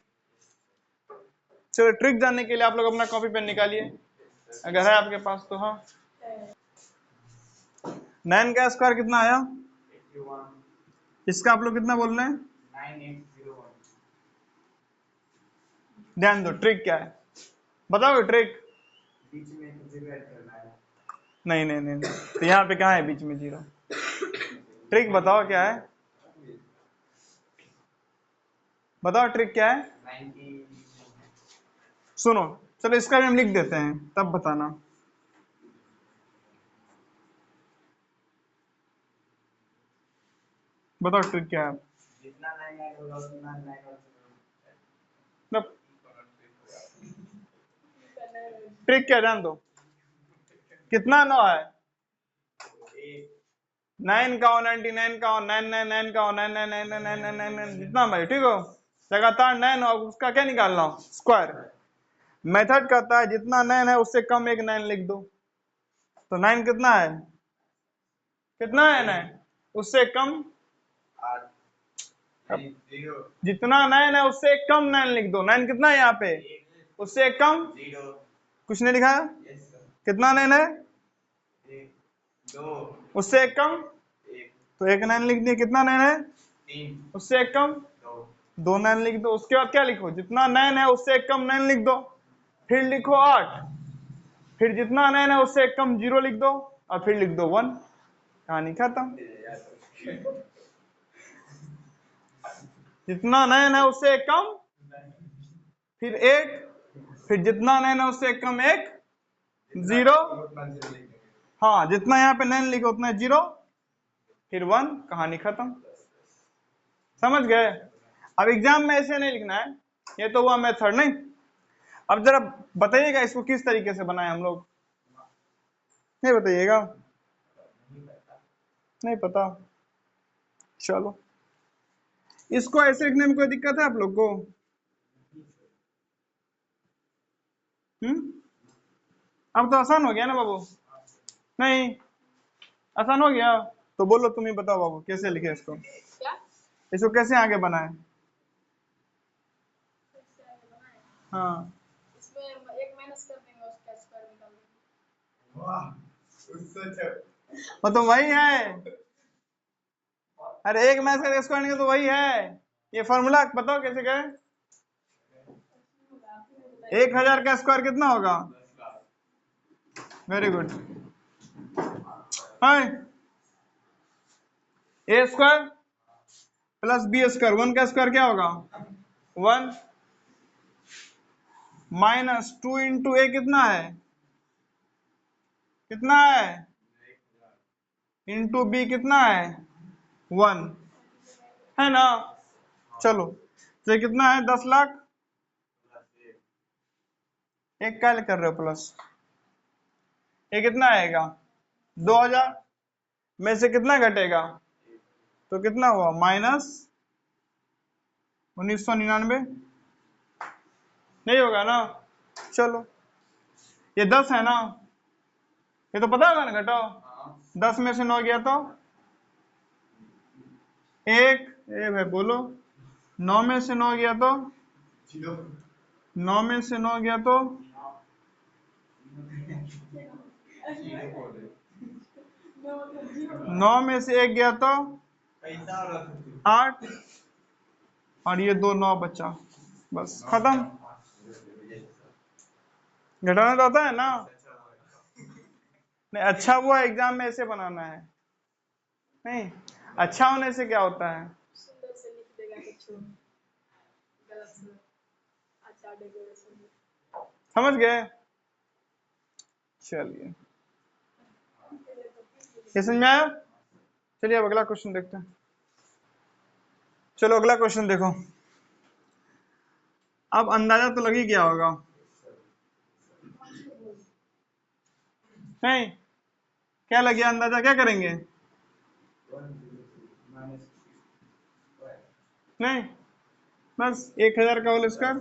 Speaker 1: चलो ट्रिक जानने के लिए आप लोग अपना कॉपी पेन निकालिए, अगर है आपके पास तो। हाँ, 9 का स्क्वायर कितना आया? 81। इसका आप लोग कितना बोल रहे हैं? 9801। ध्यान दो, ट्रिक क्या है बताओ? ट्रिक बीच में जीरो ऐड करना है। नहीं नहीं नहीं, तो यहाँ पे कहाँ है बीच में जीरो? ट्रिक बताओ क्या है, बताओ ट्रिक क्या है? 90। सुनो, चलो इसका भी हम लिख देते हैं, तब बताना। बताओ ट्रिक क्या है? जितना 99 होगा उतना 9 ट्रिक क्या जान दो। कितना 9 है? 9 का हो, 99 का हो, 999 का हो, 9999999 जितना भाई, ठीक हो? लगातार 9 हो, उसका क्या निकालना हो? स्क्वायर। मेथड कहता है जितना 9 है उससे कम एक 9 लिख दो। तो 9 कितना है? कितना है 9? उससे कम 8। जितना 9 है उससे एक कम 9 लिख दो। 9 कितना है यहाँ पे? उससे एक कम 0। कुछ नहीं लिखा? कितना 9 है? 2। उससे एक कम 1, तो एक 9 लिख दिए। कितना 9 है? 3। उससे एक कम 2 9 लिख दो। उसके बाद क्या लिखो? जितना 9 है उससे एक कम 9 लिख दो, फिर लिखो 8, फिर जितना 9 है उससे एक कम 0 लिख दो, और फिर लिख दो 1। कहानी खत्म। जितना 9 है उससे एक कम, फिर 1, फिर जितना 9 है उससे एक कम 1 0। हाँ, जितना यहाँ पे 9 लिखो उतना 0, फिर 1। कहानी खत्म। समझ गए? अब एग्जाम में ऐसे नहीं लिखना है, ये तो हुआ मेथड। नहीं, अब जरा बताइएगा इसको किस तरीके से बनाए हम लोग। नहीं बताइएगा? नहीं पता? चलो, इसको ऐसे लिखने में कोई दिक्कत है आप लोग को? अब तो आसान हो गया ना बाबू? नहीं, आसान हो गया? तो बोलो, तुम ही बताओ बाबू, कैसे लिखे इसको?
Speaker 2: क्या?
Speaker 1: इसको कैसे आगे बनाए? हाँ,
Speaker 2: इसमें एक माइनस कर देंगे, उसका स्क्वायर निकाल देंगे।
Speaker 3: वाह, उससे अच्छा।
Speaker 1: वो तो वही है। अरे एक मैथ का स्क्वायर निकाल तो वही है। ये फॉर्मूला बताओ कैसे करें? 1000 का स्क्वायर कितना होगा? Very good. हाय, A square plus B square, 1 का स्क्वायर क्या होगा? 1 माइनस 2 इंटू ए कितना है? कितना है? इंटू बी कितना है? 1 है ना? चलो, तो ये कितना है? 10 लाख। एक क्या कर रहे हो प्लस? ये कितना आएगा? 2000 में से कितना घटेगा? तो कितना हुआ? माइनस 1999। नहीं होगा ना? चलो, ये 10 है ना? ये तो पता होगा ना, घटाओ। 10 में से 9 गया तो एक, ए भाई बोलो, 9 में से 9 गया तो 9 में से 9 गया तो 9 में से 1 गया तो 8, और ये 2 9 बचा, बस खत्म। घटाना तो आता है ना? नहीं, अच्छा हुआ एग्जाम में ऐसे बनाना है। नहीं, अच्छा होने से क्या होता है?
Speaker 2: सुंदर से लिख देगा कुछ गलत से। अच्छा डेकोरेशन।
Speaker 1: समझ गए? चलिए, ये समझ में आया? चलिए अब अगला क्वेश्चन देखते हैं। चलो अगला क्वेश्चन देखो। अब अंदाजा तो लग ही गया होगा, नहीं? क्या लग गया अंदाजा? क्या करेंगे? नहीं, बस 1000 का whole square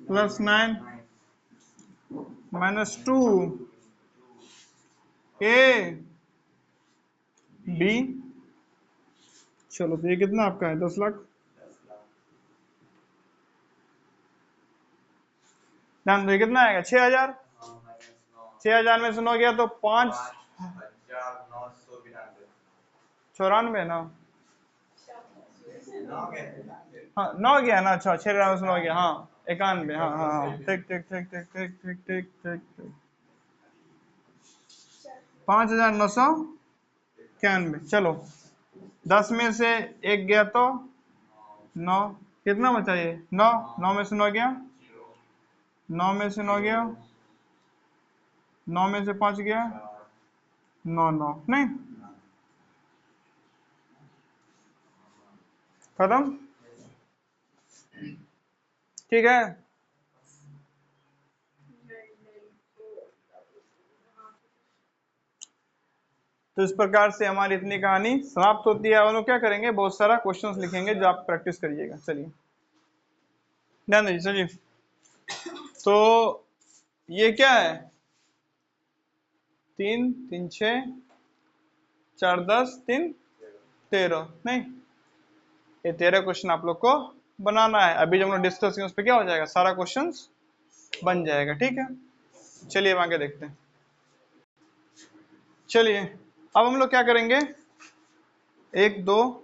Speaker 1: plus 9 minus 2 A B. चलो, तो ये कितना आपका है? 10 लाख। ध्यान दो, ये कितना आएगा? 6000। 6000 में से 9 गया तो 5 94 ना? हाँ 9 गया ना? अच्छा, 6000 में से 9 गया, हाँ 91। हाँ हाँ हाँ, ठीक ठीक ठीक ठीक ठीक ठीक ठीक ठीक ठीक 5991। चलो, 10 में से 1 गया तो 9, कितना बचा? ये 9, 9 में से 9 गया, 9 में से 9 गया, 9 में से 5 गया, 9 9 नहीं, खत्म। ठीक है, तो इस प्रकार से हमारी इतनी कहानी समाप्त होती है। और लोग क्या करेंगे? बहुत सारा क्वेश्चंस लिखेंगे जो आप प्रैक्टिस करिएगा। चलिए ध्यान दीजिए। चलिए, तो ये क्या है? 3 3 6 4 10 3 13, नहीं, ये 13 क्वेश्चन आप लोग को बनाना है। अभी जब हम लोग डिस्कस करेंगे उस पर क्या हो जाएगा? सारा क्वेश्चंस बन जाएगा। ठीक है, चलिए अब आगे देखते हैं। चलिए अब हम लोग क्या करेंगे? 1 2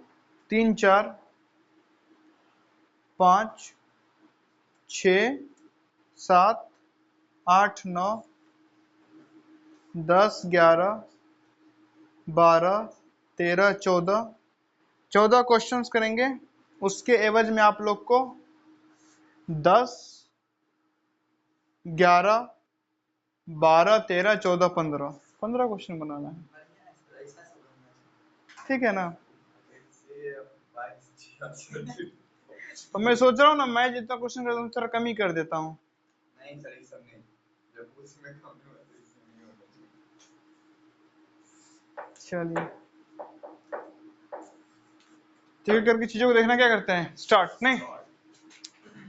Speaker 1: 3 4 5 6 7 8 9 10 11 12 13 14 क्वेश्चंस करेंगे। उसके एवज में आप लोग को 10 11 12 13 14 15 क्वेश्चन बनाना है। ठीक है ना? तो मैं सोच रहा हूँ ना, मैं जितना क्वेश्चन करता हूँ थोड़ा कम ही कर देता हूँ।
Speaker 3: नहीं सर, इस सब नहीं, जब उसमें कम नहीं होता इसमें नहीं होता।
Speaker 1: चलिए, ठीक है, करके चीजों को देखना क्या करते हैं? स्टार्ट, नहीं?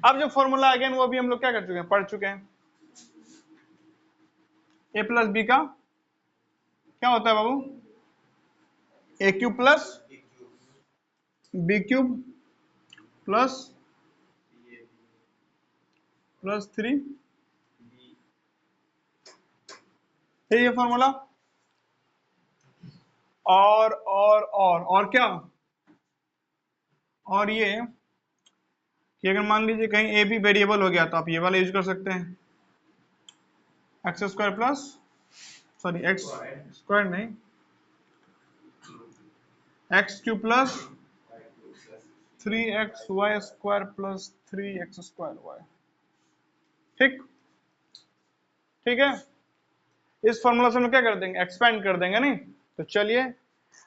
Speaker 1: अब जो फॉर्मूला अगेन वो भी हम लोग क्या कर चुके हैं, पढ़ चुके हैं। ए प्लस बी का क्या होता है बाबू, A cube plus B cube plus 3, यही है फॉर्मूला। और क्या, और ये कि अगर मान लीजिए कहीं ए भी वेरिएबल हो गया तो आप ये वाला यूज कर सकते हैं, X square plus, sorry X square नहीं, X cube plus 3xy square plus 3x square Y. ठीक, ठीक है। इस फॉर्मूला से हम लोग क्या कर देंगे, एक्सपेंड कर देंगे नहीं। तो चलिए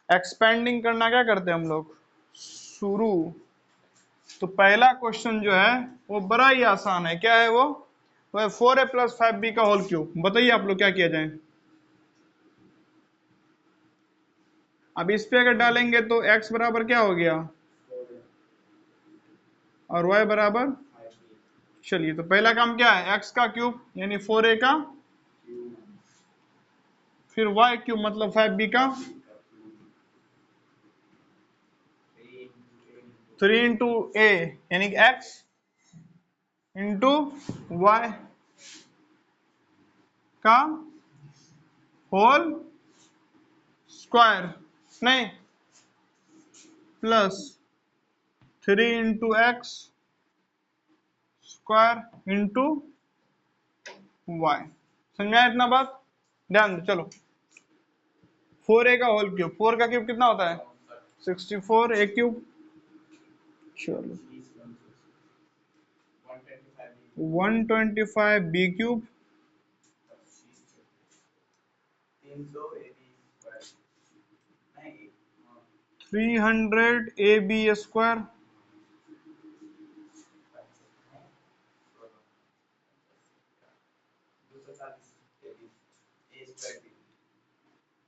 Speaker 1: एक्सपेंडिंग करना क्या करते हैं हम लोग, शुरू। तो पहला क्वेश्चन जो है वो बड़ा ही आसान है, क्या है वो है 4a प्लस 5b का होल क्यूब। बताइए आप लोग क्या किया जाए। अब इस पे अगर डालेंगे तो x बराबर क्या हो गया और y बराबर, चलिए तो पहला काम क्या है, x का क्यूब यानी 4a का, फिर y क्यूब मतलब 5b का, 3 इंटू a यानी कि x इंटू y का होल स्क्वायर नहीं, plus 3 into X square into Y. समझा इतना बात, ध्यान दो। चलो 4a का होल क्यूब, 4 का क्यूब कितना होता है 64, a क्यूब, चलो 125 b cube 300 ab square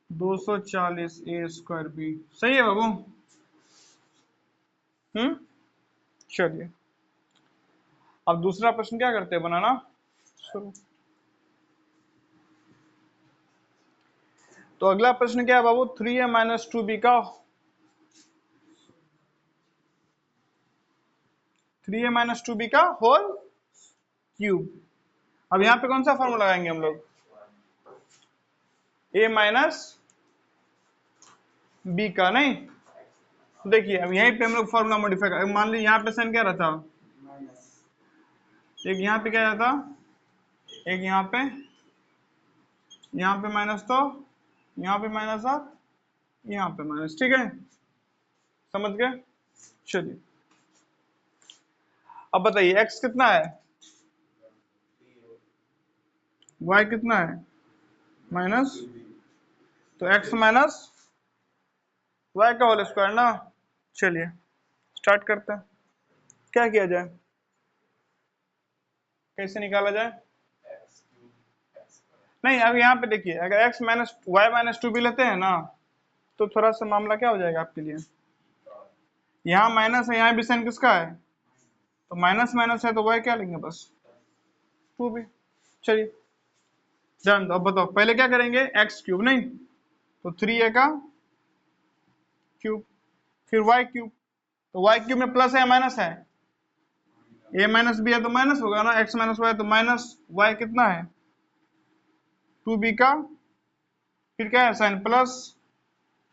Speaker 1: 240 a square b। सही है बाबू। चलिए अब दूसरा प्रश्न क्या करते हैं, बनाना शुरू। तो अगला प्रश्न क्या है बाबू, 3a माइनस 2b का 3a माइनस 2b का होल क्यूब। अब यहाँ पे कौन सा फॉर्मूला लगाएंगे हम लोग, a माइनस b का नहीं। तो देखिए अब यहीं पे हम लोग फॉर्मूला मॉडिफाई कर, मान लीजिए यहाँ पे साइन क्या रहता, एक यहाँ पे क्या रहता, एक यहाँ पे माइनस, तो यहाँ पे माइनस और यहाँ पे माइनस। ठीक है, समझ गए। चलिए अब बताइए x कितना है, y कितना है माइनस, तो x माइनस y का होल स्क्वायर ना। चलिए स्टार्ट करते हैं, क्या किया जाए, कैसे निकाला जाए। नहीं अब यहाँ पे देखिए अगर x minus Y minus 2b लेते हैं ना तो थोड़ा सा मामला क्या हो जाएगा आपके लिए, यहाँ माइनस है, यहाँ भी साइन किसका है, तो माइनस माइनस है तो y क्या लेंगे बस 2b। चलिए जान दो। अब बताओ पहले क्या करेंगे, एक्स क्यूब नहीं, तो 3a का क्यूब, फिर y क्यूब, तो y क्यूब में प्लस है या माइनस है, a माइनस बी है तो माइनस होगा ना, x माइनस वाई तो माइनस y कितना है 2b का, फिर क्या है साइन प्लस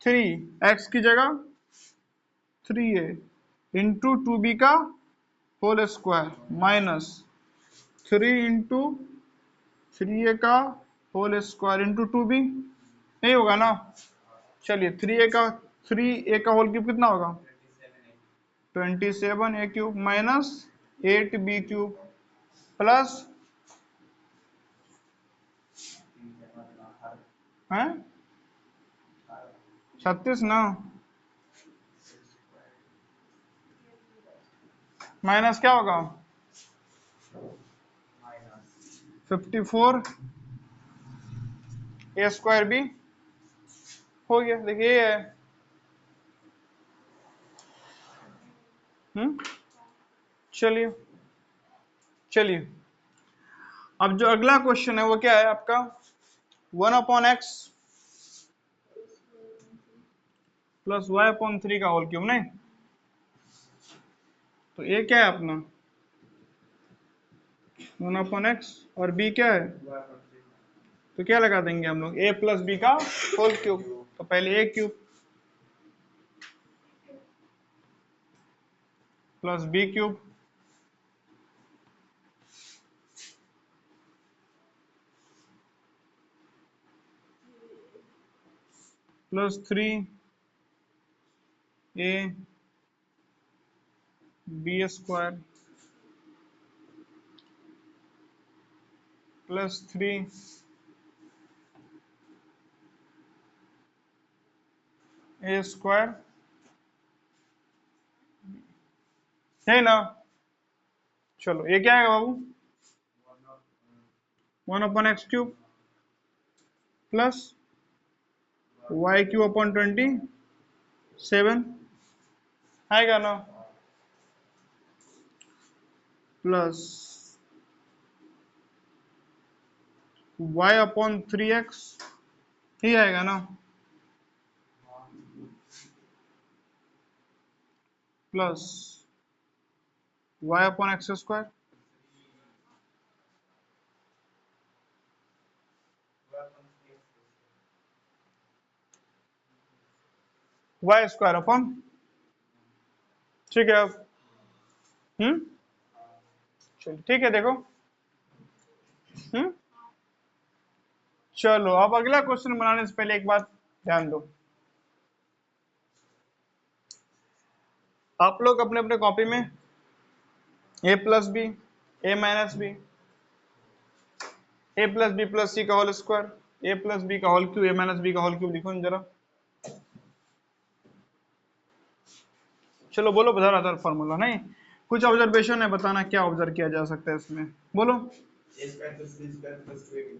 Speaker 1: 3 x की जगह 3a इंटू 2b का whole square minus 3 into 3a का होल स्क्वायर इंटू 2b, नहीं होगा ना। चलिए 3a का होल क्यूब कितना होगा 27 a cube minus 8 b cube plus है 36 ना, माइनस क्या होगा 54 a स्क्वायर b हो गया। देखिए ये है, चलिए चलिए अब जो अगला क्वेश्चन है वो क्या है आपका 1/x प्लस y/3 का होल क्यूब, नहीं? तो ये क्या है अपना 1/x और b क्या है, तो क्या लगा देंगे हम लोग a प्लस b का होल क्यूब। तो पहले a cube plus b cube plus 3a b square plus 3 a square है ना। चलो ये क्या है बाबू 1/x cube plus y cube upon 27 आएगा ना, प्लस y अपॉन 3x ही आएगा ना, plus y upon x square y square upon, ठीक है अब चलो ठीक है देखो चलो अब अगला क्वेश्चन बनाने से पहले एक बात ध्यान दो, आप लोग अपने अपने कॉपी में a plus B a minus b a plus B plus सी का whole square a plus B का whole cube a minus B का होल क्यूब लिखो जरा। चलो बोलो जरा जरा फॉर्मूला, नहीं कुछ ऑब्जर्वेशन है, बताना क्या ऑब्जर्व किया जा सकता है इसमें, बोलो।
Speaker 3: a square plus b square plus 2ab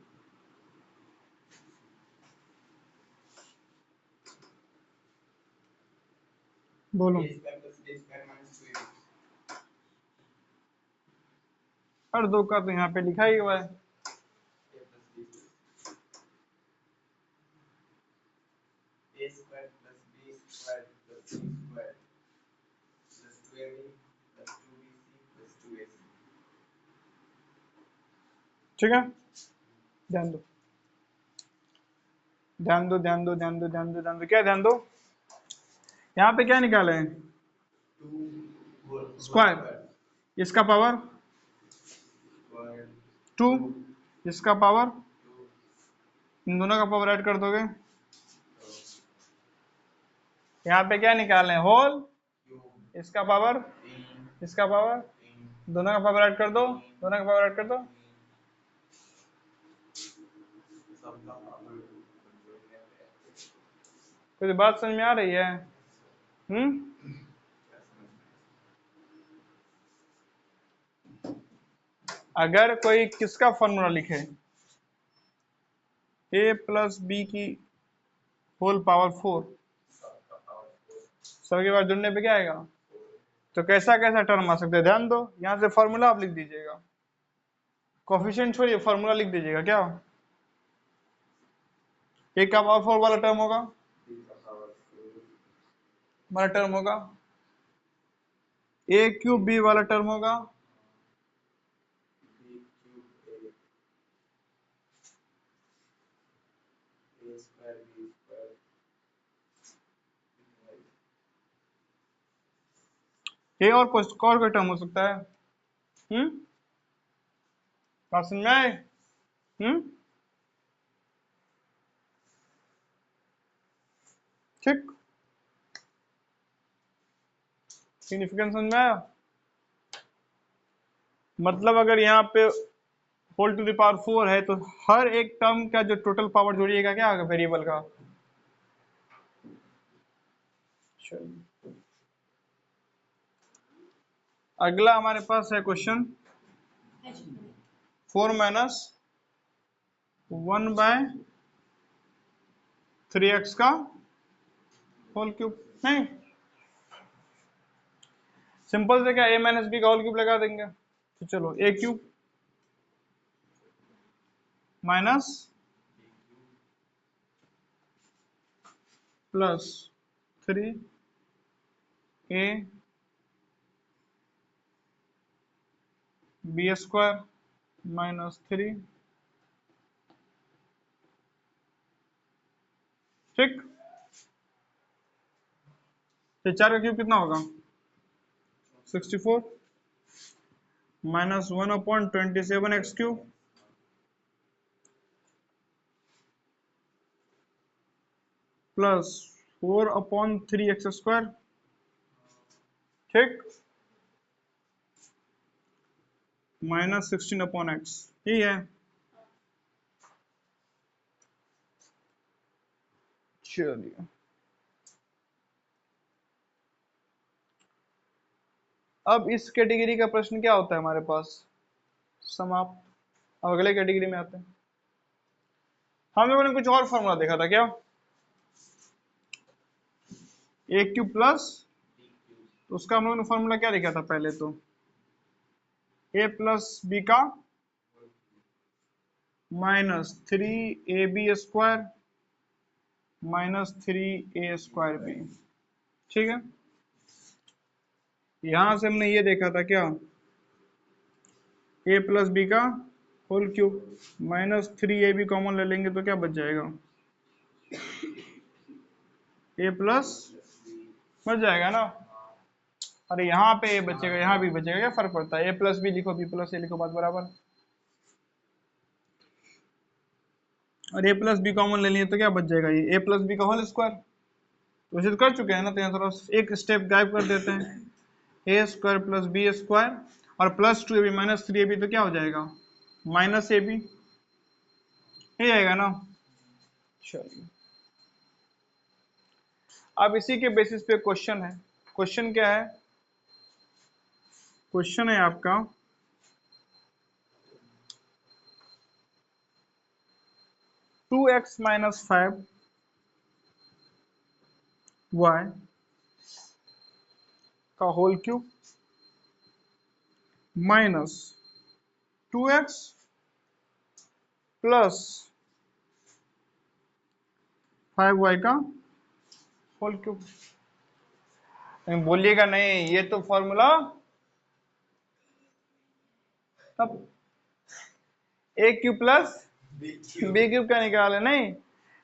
Speaker 1: बोलो
Speaker 3: a square plus b square minus 2ab
Speaker 1: हर दो का तो यहाँ पे लिखा ही हुआ है,
Speaker 3: a square plus b square plus c square plus 2ab plus 2bc plus 2ac
Speaker 1: ठीक है। ध्यान दो ध्यान दो ध्यान दो ध्यान दो ध्यान दो ध्यान दो, क्या ध्यान दो, यहाँ पे क्या निकाले हैं
Speaker 3: 2
Speaker 1: स्क्वायर, इसका पावर
Speaker 3: square
Speaker 1: 2, इसका पावर
Speaker 3: 2
Speaker 1: इन दोनों का पावर ऐड कर दोगे, यहाँ पे क्या निकाले हैं होल,
Speaker 3: cube
Speaker 1: इसका पावर
Speaker 3: 3
Speaker 1: इसका पावर
Speaker 3: 3
Speaker 1: दोनों का पावर ऐड कर दो, दोनों का पावर ऐड कर दो,
Speaker 3: सबका पावर
Speaker 1: कुछ बात समझ में आ रही है? अगर कोई किसका फॉर्मूला लिखे a प्लस बी की होल पावर 4 सबके बाद जुड़ने पे क्या आएगा, तो कैसा कैसा टर्म आ सकता है ध्यान दो, यहाँ से फॉर्मूला आप लिख दीजिएगा, कोफिशिएंट छोड़िए फॉर्मूला लिख दीजिएगा, क्या a का पावर 4 वाला टर्म होगा, वाला टर्म होगा a क्यूब b वाला टर्म होगा, a और कोई टर्म हो सकता है, बात समझ में आए? ठीक, सिग्निफिकेंस समझ में आया? मतलब अगर यहाँ पे होल टू द पावर 4 है तो हर एक टर्म का जो टोटल पावर जोड़िएगा क्या होगा वेरिएबल का। चलिए अगला हमारे पास है क्वेश्चन 4 माइनस 1/3x का होल क्यूब, नहीं सिंपल से क्या a माइनस बी का होल क्यूब लगा देंगे, तो चलो a cube minus plus 3 a B square minus 3, ठीक। तो 4 का क्यूब कितना होगा 64 माइनस 1/27 x³ प्लस 4/3 x², ठीक, माइनस 16/x, यही है। चलिए अब इस कैटेगरी का प्रश्न क्या होता है हमारे पास, समाप्त। अब अगले कैटेगरी में आते हैं। हम लोगों ने कुछ और फॉर्मूला देखा था क्या, ए क्यूब प्लस, तो उसका हम लोगों ने फॉर्मूला क्या लिखा था पहले, तो ए प्लस बी का minus 3ab² minus 3a² B, ठीक है। यहां से हमने ये देखा था क्या, ए प्लस बी का whole cube minus 3ab common ले लेंगे तो क्या बच जाएगा, ए प्लस बच जाएगा ना। अरे यहाँ पे ए बचेगा, यहाँ भी बचेगा, क्या फर्क पड़ता है, ए प्लस बी लिखो बी प्लस ए लिखो, बात बराबर। और ए प्लस बी कॉमन ले लिए तो क्या बच जाएगा, ये ए प्लस बी का होल स्क्वायर, तो वैसे तो कर चुके हैं ना, तो यहाँ थोड़ा एक स्टेप गायब कर देते हैं, a² प्लस b² और प्लस 2ab माइनस 3ab तो क्या हो जाएगा माइनस ab, ये आएगा ना। चलिए अब इसी के बेसिस पे क्वेश्चन है। क्वेश्चन क्या है, क्वेश्चन है आपका 2x माइनस 5y का whole cube minus 2x plus 5y का होल क्यूब। बोलिएगा नहीं, ये तो फॉर्मूला तब ए क्यूब प्लस बी क्यूब का निकाल है, नहीं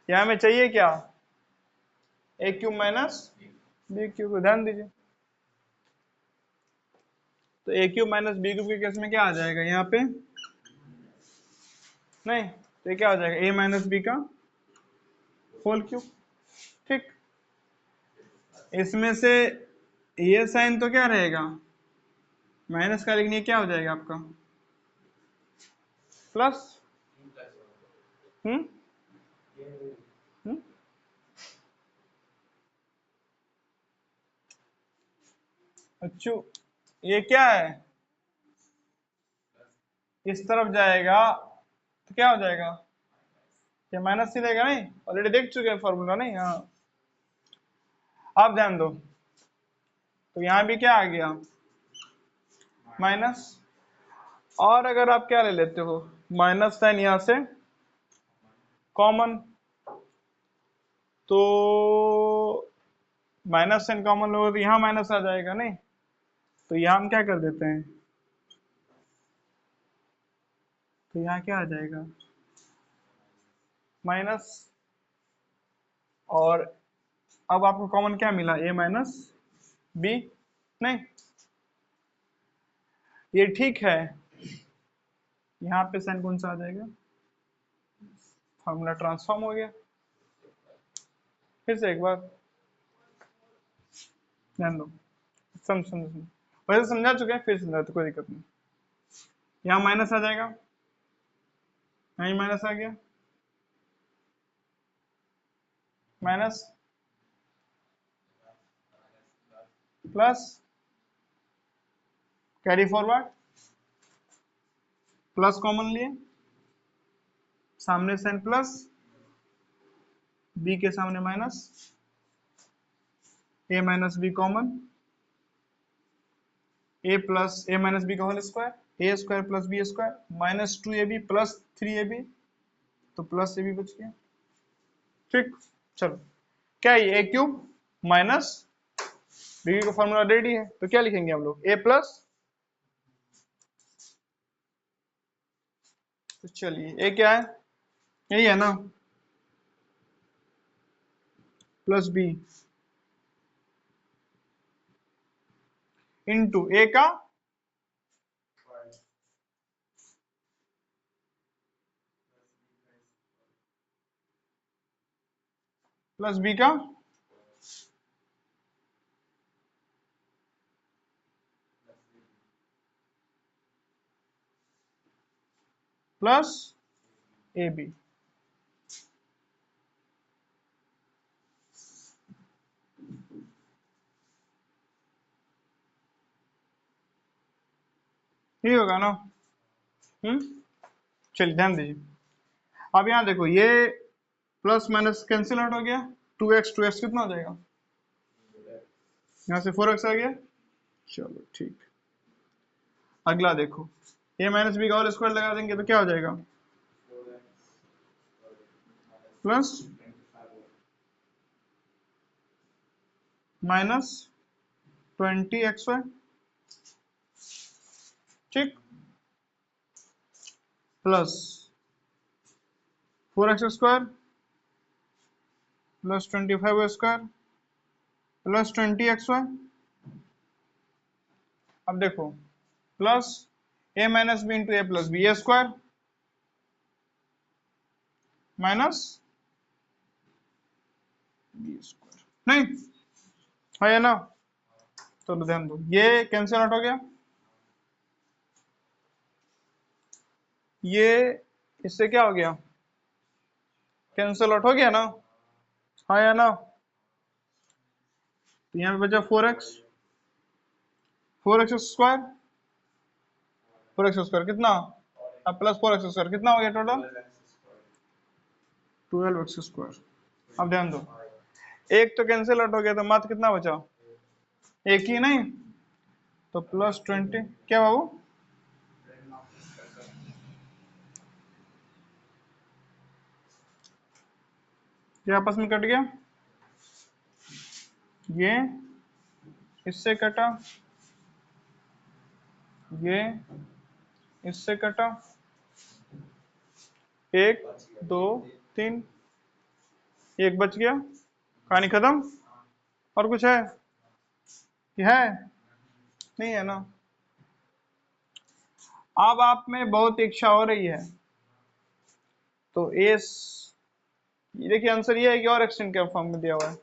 Speaker 1: यहाँ में चाहिए क्या, ए क्यूब माइनस बी क्यूब, ध्यान दीजिए। तो ए क्यूब माइनस बी क्यूब के केस में क्या आ जाएगा यहाँ पे, नहीं तो ये क्या हो जाएगा ए माइनस बी का होल क्यूब, ठीक। इसमें से ये साइन तो क्या रहेगा माइनस का, लेकिन ये क्या हो जाएगा आपका प्लस, हम्म हम्म अच्छा ये क्या है, इस तरफ जाएगा तो क्या हो जाएगा, ये माइनस ही रहेगा, नहीं ऑलरेडी देख चुके हैं फॉर्मूला, नहीं हाँ। आप ध्यान दो, तो यहाँ भी क्या आ गया माइनस, और अगर आप क्या ले लेते हो माइनस साइन यहाँ से कॉमन, तो माइनस साइन कॉमन लोगे तो यहाँ माइनस आ जाएगा, नहीं तो यहाँ हम क्या कर देते हैं, तो यहाँ क्या आ जाएगा माइनस, और अब आपको कॉमन क्या मिला ए माइनस बी, नहीं ये ठीक है। यहाँ पे साइन कौन सा आ जाएगा, फॉर्मूला ट्रांसफॉर्म हो गया। फिर से एक बार ध्यान दो, समझ वैसे समझा चुके हैं, फिर समझा तो कोई दिक्कत नहीं। यहाँ माइनस आ जाएगा, यहाँ माइनस आ गया, minus plus carry forward, plus common लिए, सामने साइन प्लस, बी के सामने minus, a minus b common, a plus a minus B का whole square, a square plus B square minus 2ab plus 3ab, तो plus A B बच गया। ठीक, चलो क्या है ए क्यूब माइनस बी का फॉर्मूला रेडी है, तो क्या लिखेंगे हम लोग, ए प्लस, तो चलिए ए क्या है, यही है ना, प्लस बी इंटू ए का प्लस बी का प्लस ए बी। यही होगा ना। चलिए ध्यान दीजिए, अब यहाँ देखो ये प्लस माइनस कैंसिल आउट हो गया, 2x कितना हो जाएगा, यहाँ से 4x आ गया। चलो ठीक, अगला देखो a माइनस बी का होल स्क्वायर लगा देंगे तो क्या हो जाएगा, प्लस माइनस 20xy, ठीक, plus 4x square plus 25y square plus 20xy। अब देखो plus a minus B into A plus B A square minus B square, नहीं है ना, तो ध्यान दो ये कैंसिल आउट हो गया, ये इससे क्या हो गया, कैंसिल आउट हो गया ना, हाँ या ना, तो यहाँ पे बचा 4x स्क्वायर, 4x स्क्वायर कितना, अब प्लस 4x स्क्वायर कितना हो गया टोटल, 12x स्क्वायर। अब ध्यान दो एक तो कैंसिल आउट हो गया, तो मात्र कितना बचा, एक ही, नहीं तो प्लस 20, क्या बाबू, ये आपस में कट गया, ये इससे कटा, ये इससे कटा, 1 2 3, एक बच गया, कहानी खत्म। और कुछ है, ये है नहीं है ना। अब आप में बहुत इच्छा हो रही है, तो ये देखिए आंसर ये है कि और एक्सटेंड के फॉर्म में दिया हुआ है,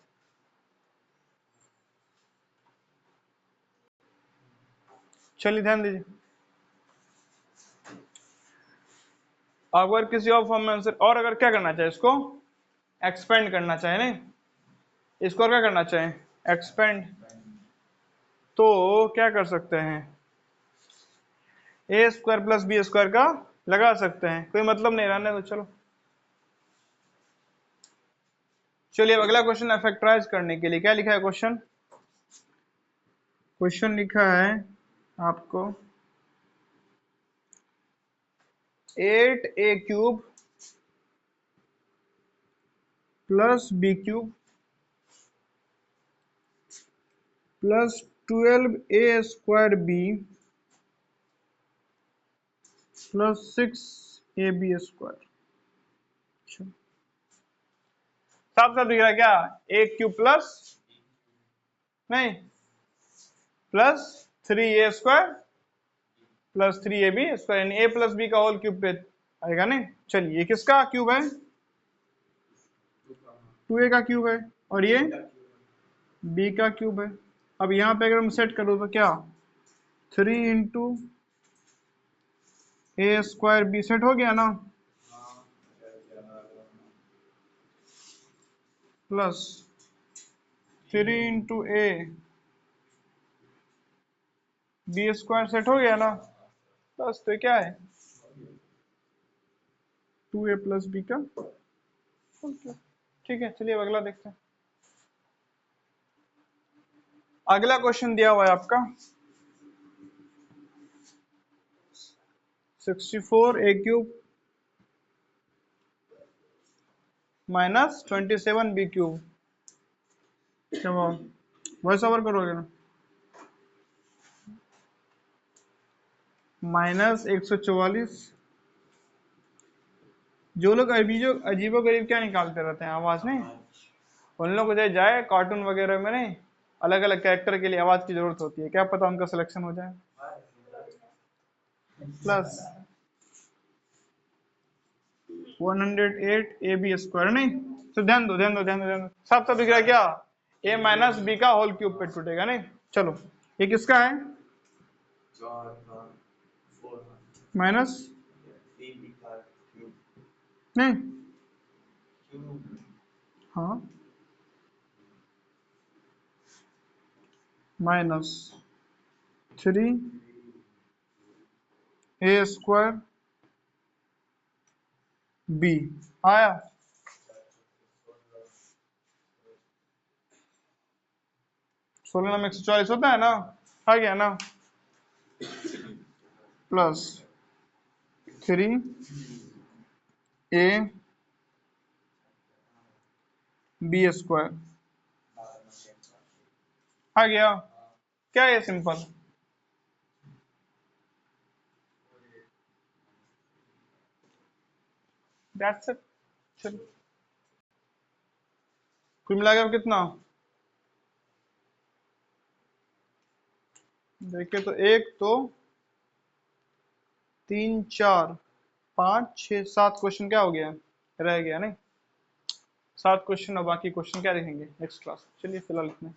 Speaker 1: चलिए ध्यान दीजिए, अगर किसी और फॉर्म में आंसर, और अगर क्या करना चाहिए, इसको एक्सपेंड करना चाहिए, नहीं इसको और क्या करना चाहिए, एक्सपेंड, तो क्या कर सकते हैं, ए स्क्वायर प्लस बी स्क्वायर का लगा सकते हैं, कोई मतलब नहीं, रहने दो चलो। चलिए अब अगला क्वेश्चन फैक्टराइज करने के लिए क्या लिखा है, क्वेश्चन लिखा है आपको 8a cube plus B cube plus 12a square B plus 6ab square. साफ साफ दिख रहा है क्या, a क्यूब प्लस, नहीं plus 3a square plus 3ab square, यानी a प्लस बी का होल क्यूब पे आएगा, नहीं चलिए ये किसका क्यूब है, 2a का क्यूब है, और ये b का क्यूब है। अब यहाँ पे अगर हम सेट करो तो क्या, 3 into A square B set हो गया ना, plus 3 into A B square set हो गया ना, बस तो क्या है 2a प्लस बी का, ठीक है। चलिए अब अगला देखते हैं, अगला क्वेश्चन दिया हुआ है आपका 64 a cube minus 27 b cube. Voice over करोगे ना? माइनस 144। जो लोग अजीबो गरीब क्या निकालते रहते हैं, आवाज नहीं, उन लोग को जाए कार्टून वगैरह में नहीं, अलग अलग कैरेक्टर के लिए आवाज की जरूरत होती है, क्या पता उनका सिलेक्शन हो जाए। प्लस 108 ए बी स्क्वायर, नहीं तो ध्यान दो ध्यान दो ध्यान दो ध्यान दो, सब दिख रहा है क्या? ए माइनस बी का होल क्यूब पे टूटेगा नहीं। चलो ये किसका है? माइनस नहीं, हाँ माइनस 3 ए स्क्वायर बी आया। 16 में 144 होता है ना, आ गया ना। प्लस 3 ए बी स्क्वायर आ गया। क्या है? सिंपल। That's it. चलो कुल मिला के कितना देखिए तो, एक तो 3 4 5 6 7 क्वेश्चन क्या हो गया, रह गया नहीं। 7 क्वेश्चन और बाकी क्वेश्चन क्या देखेंगे नेक्स्ट क्लास। चलिए फिलहाल इतना।